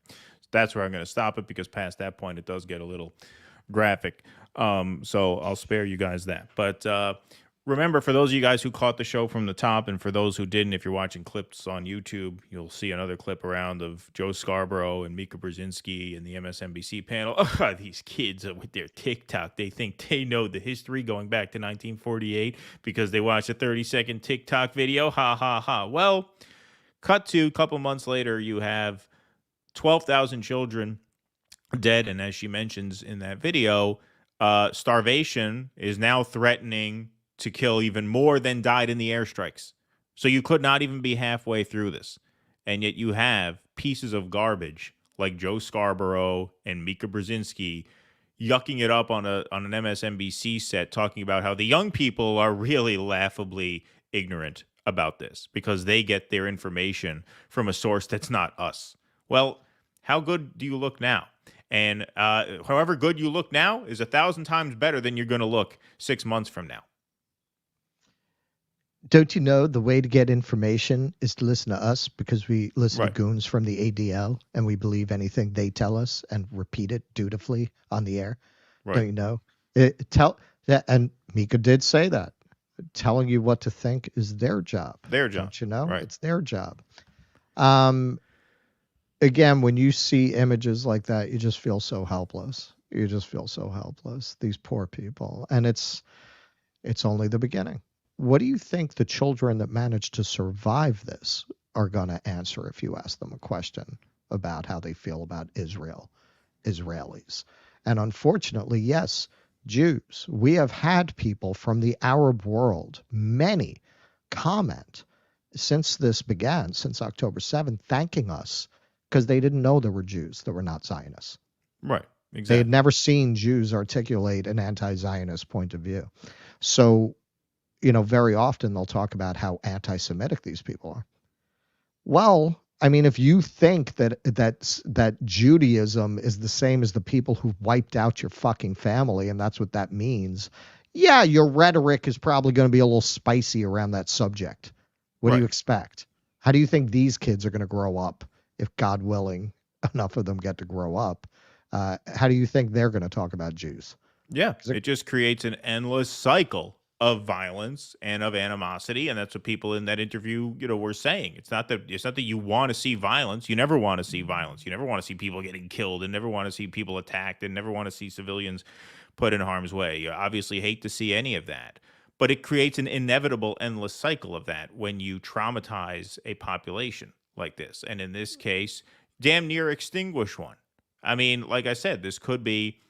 That's where I'm going to stop it, because past that point, it does get a little graphic. So I'll spare you guys that. But remember, for those of you guys who caught the show from the top, and for those who didn't, if you're watching clips on YouTube, you'll see another clip around of Joe Scarborough and Mika Brzezinski and the MSNBC panel. Oh, these kids with their TikTok, they think they know the history going back to 1948 because they watched a 30-second TikTok video. Ha, ha, ha. Well, cut to a couple months later, you have 12,000 children dead. And as she mentions in that video, starvation is now threatening to kill even more than died in the airstrikes. So you could not even be halfway through this. And yet you have pieces of garbage like Joe Scarborough and Mika Brzezinski yucking it up on an MSNBC set, talking about how the young people are really laughably ignorant about this because they get their information from a source that's not us. Well, how good do you look now? And however good you look now is 1,000 times better than you're going to look 6 months from now. Don't you know the way to get information is to listen to us, because we listen to goons from the ADL and we believe anything they tell us and repeat it dutifully on the air. Right. Don't you know? And Mika did say that. Telling you what to think is their job. Their job. Don't you know? Right. It's their job. Again, when you see images like that, you just feel so helpless. You just feel so helpless. These poor people. And it's only the beginning. What do you think the children that managed to survive this are going to answer if you ask them a question about how they feel about Israelis? And unfortunately, yes, Jews. We have had people from the Arab world, many, comment since this began, since October 7th, thanking us because they didn't know there were Jews that were not Zionists. Right, exactly. They had never seen Jews articulate an anti-Zionist point of view. So, very often they'll talk about how anti-Semitic these people are. Well, I mean, if you think that Judaism is the same as the people who wiped out your fucking family, and that's what that means, yeah, your rhetoric is probably going to be a little spicy around that subject. What do you expect? How do you think these kids are going to grow up, if God willing, enough of them get to grow up? How do you think they're going to talk about Jews? Yeah, it just creates an endless cycle of violence and of animosity, and that's what people in that interview, were saying. It's not that you want to see violence. You never want to see violence. You never want to see people getting killed, and never want to see people attacked, and never want to see civilians put in harm's way. You obviously hate to see any of that, but it creates an inevitable endless cycle of that when you traumatize a population like this, and in this case, damn near extinguish one. I mean, like I said, this could be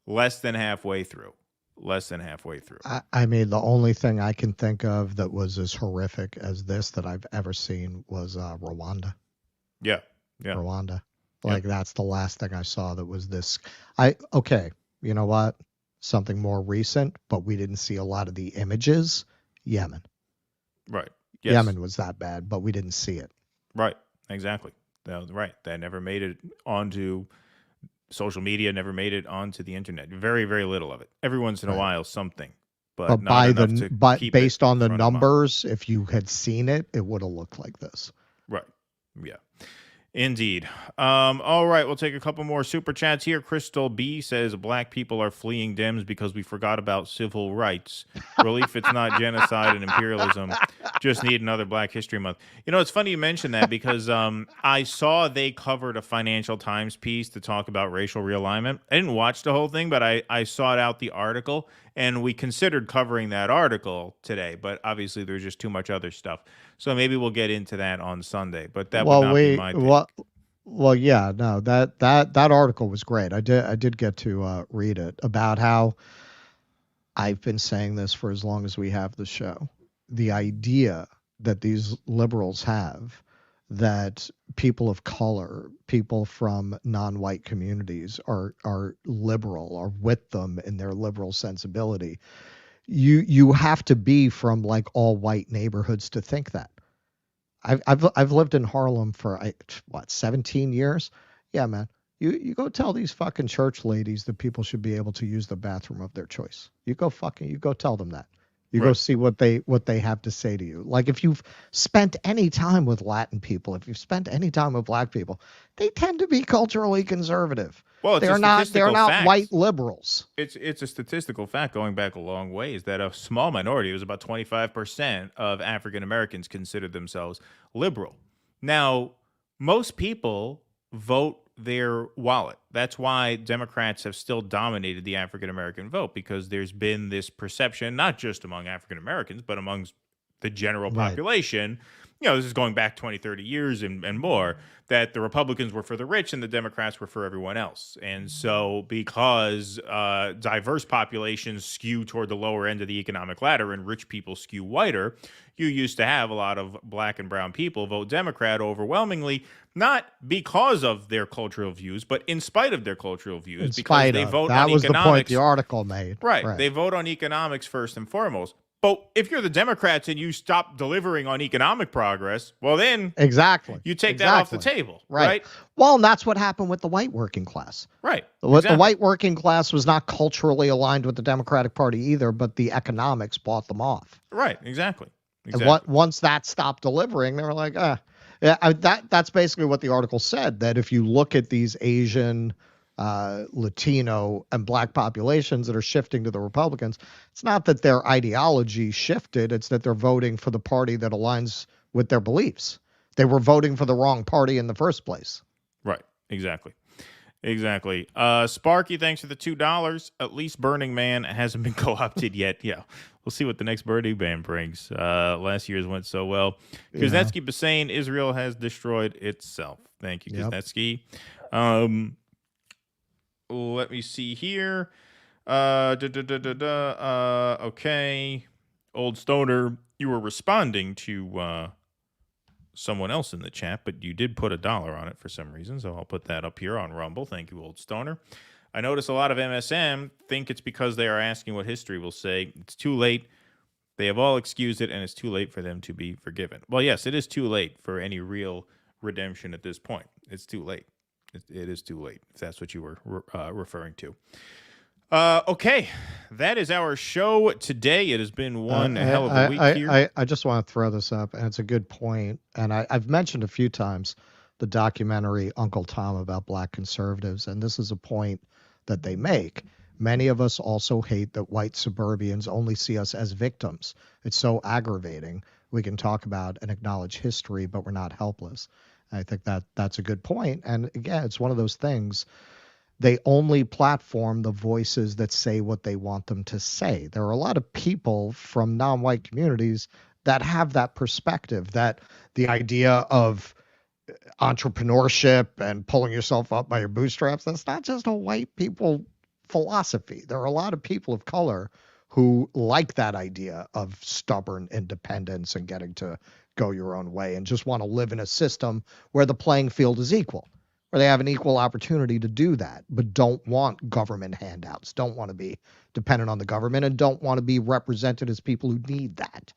less than halfway through. I mean, the only thing I can think of that was as horrific as this that I've ever seen was Rwanda. Yeah. Rwanda. That's the last thing I saw that was this. Okay, you know what? Something more recent, but we didn't see a lot of the images. Yemen. Right. Yes. Yemen was that bad, but we didn't see it. Right. Exactly. That was right. That never made it onto social media, never made it onto the internet. Very, very little of it. Every once in a while, something but not by enough the to keep based it on the front of mind. numbers, if you had seen it, it would have looked like this. Right. Yeah. Indeed. All right, we'll take a couple more super chats here. Crystal B says black people are fleeing Dems because we forgot about civil rights. Relief it's not genocide and imperialism. Just need another Black History Month. You know, it's funny you mentioned that because I saw they covered a Financial Times piece to talk about racial realignment. I didn't watch the whole thing, but I sought out the article, and we considered covering that article today, but obviously there's just too much other stuff. So maybe we'll get into that on Sunday, but that would not be my pick. Well, yeah, no, that article was great. I did get to read it about how I've been saying this for as long as we have the show. The idea that these liberals have that people of color, people from non-white communities are liberal or with them in their liberal sensibility. You have to be from like all white neighborhoods to think that. I've lived in Harlem for 17 years. Yeah, man. You go tell these fucking church ladies that people should be able to use the bathroom of their choice. You go tell them that. You go see what they have to say to you. Like if you've spent any time with Latin people, if you've spent any time with black people, they tend to be culturally conservative. Well, they're not white liberals. It's a statistical fact going back a long ways that a small minority, it was about 25% of African Americans considered themselves liberal. Now, most people vote their wallet. That's why Democrats have still dominated the African American vote, because there's been this perception, not just among African Americans, but amongst the general population. You know, this is going back 20, 30 years and more, that the Republicans were for the rich and the Democrats were for everyone else. And so because diverse populations skew toward the lower end of the economic ladder and rich people skew whiter, you used to have a lot of black and brown people vote Democrat overwhelmingly, not because of their cultural views, but in spite of their cultural views, because they vote on economics. That was the point the article made. Right. They vote on economics first and foremost. But if you're the Democrats and you stop delivering on economic progress, well, then you take that off the table, right? Well, and that's what happened with the white working class. Right. The white working class was not culturally aligned with the Democratic Party either, but the economics bought them off. Right. Exactly. And once that stopped delivering, they were like, that's basically what the article said, that if you look at these Asian, Latino and black populations that are shifting to the Republicans, it's not that their ideology shifted, it's that they're voting for the party that aligns with their beliefs. They were voting for the wrong party in the first place. Right. Exactly. Sparky, thanks for the $2. At least Burning Man hasn't been co-opted yet. Yeah. We'll see what the next Burning Man brings. Last year's went so well. Kuznetsky was saying Israel has destroyed itself. Thank you, Kuznetsky. Let me see here. Okay. Old Stoner, you were responding to someone else in the chat, but you did put $1 on it for some reason, so I'll put that up here on Rumble. Thank you, Old Stoner. I notice a lot of MSM think it's because they are asking what history will say. It's too late. They have all excused it, and it's too late for them to be forgiven. Well, yes, it is too late for any real redemption at this point. It's too late. It is too late, if that's what you were referring to. Okay, that is our show today. It has been one hell of a week here. I just want to throw this up, and it's a good point. And I've mentioned a few times the documentary Uncle Tom about black conservatives, and this is a point that they make. Many of us also hate that white suburbians only see us as victims. It's so aggravating. We can talk about and acknowledge history, but we're not helpless. I think that's a good point. And again, it's one of those things. They only platform the voices that say what they want them to say. There are a lot of people from non-white communities that have that perspective, that the idea of entrepreneurship and pulling yourself up by your bootstraps, that's not just a white people philosophy. There are a lot of people of color who like that idea of stubborn independence and getting to go your own way and just want to live in a system where the playing field is equal, where they have an equal opportunity to do that, but don't want government handouts, don't want to be dependent on the government, and don't want to be represented as people who need that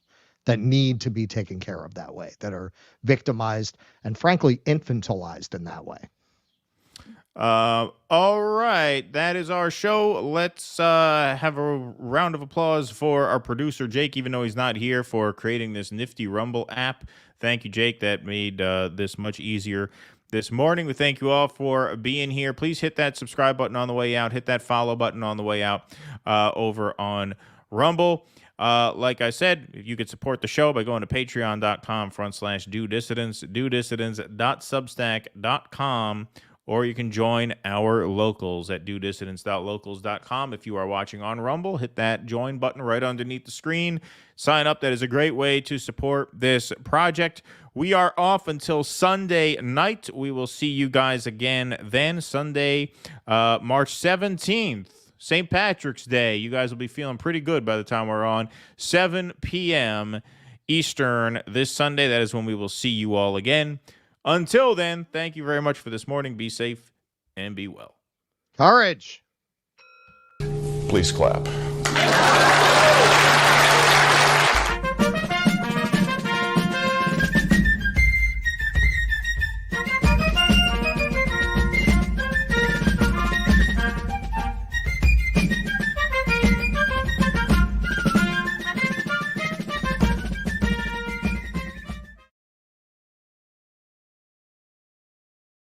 need to be taken care of that way, that are victimized and frankly infantilized in that way. All right, that is our show. Let's have a round of applause for our producer, Jake, even though he's not here, for creating this nifty Rumble app. Thank you, Jake. That made this much easier this morning. We thank you all for being here. Please hit that subscribe button on the way out. Hit that follow button on the way out over on Rumble. Like I said, you could support the show by going to patreon.com/DoDissidents, DoDissidents.substack.com, or you can join our locals at DoDissidents.locals.com. If you are watching on Rumble, hit that join button right underneath the screen. Sign up. That is a great way to support this project. We are off until Sunday night. We will see you guys again then, Sunday, March 17th. St. Patrick's Day. You guys will be feeling pretty good by the time we're on. 7 p.m. Eastern this Sunday. That is when we will see you all again. Until then, thank you very much for this morning. Be safe and be well. Courage. Please clap.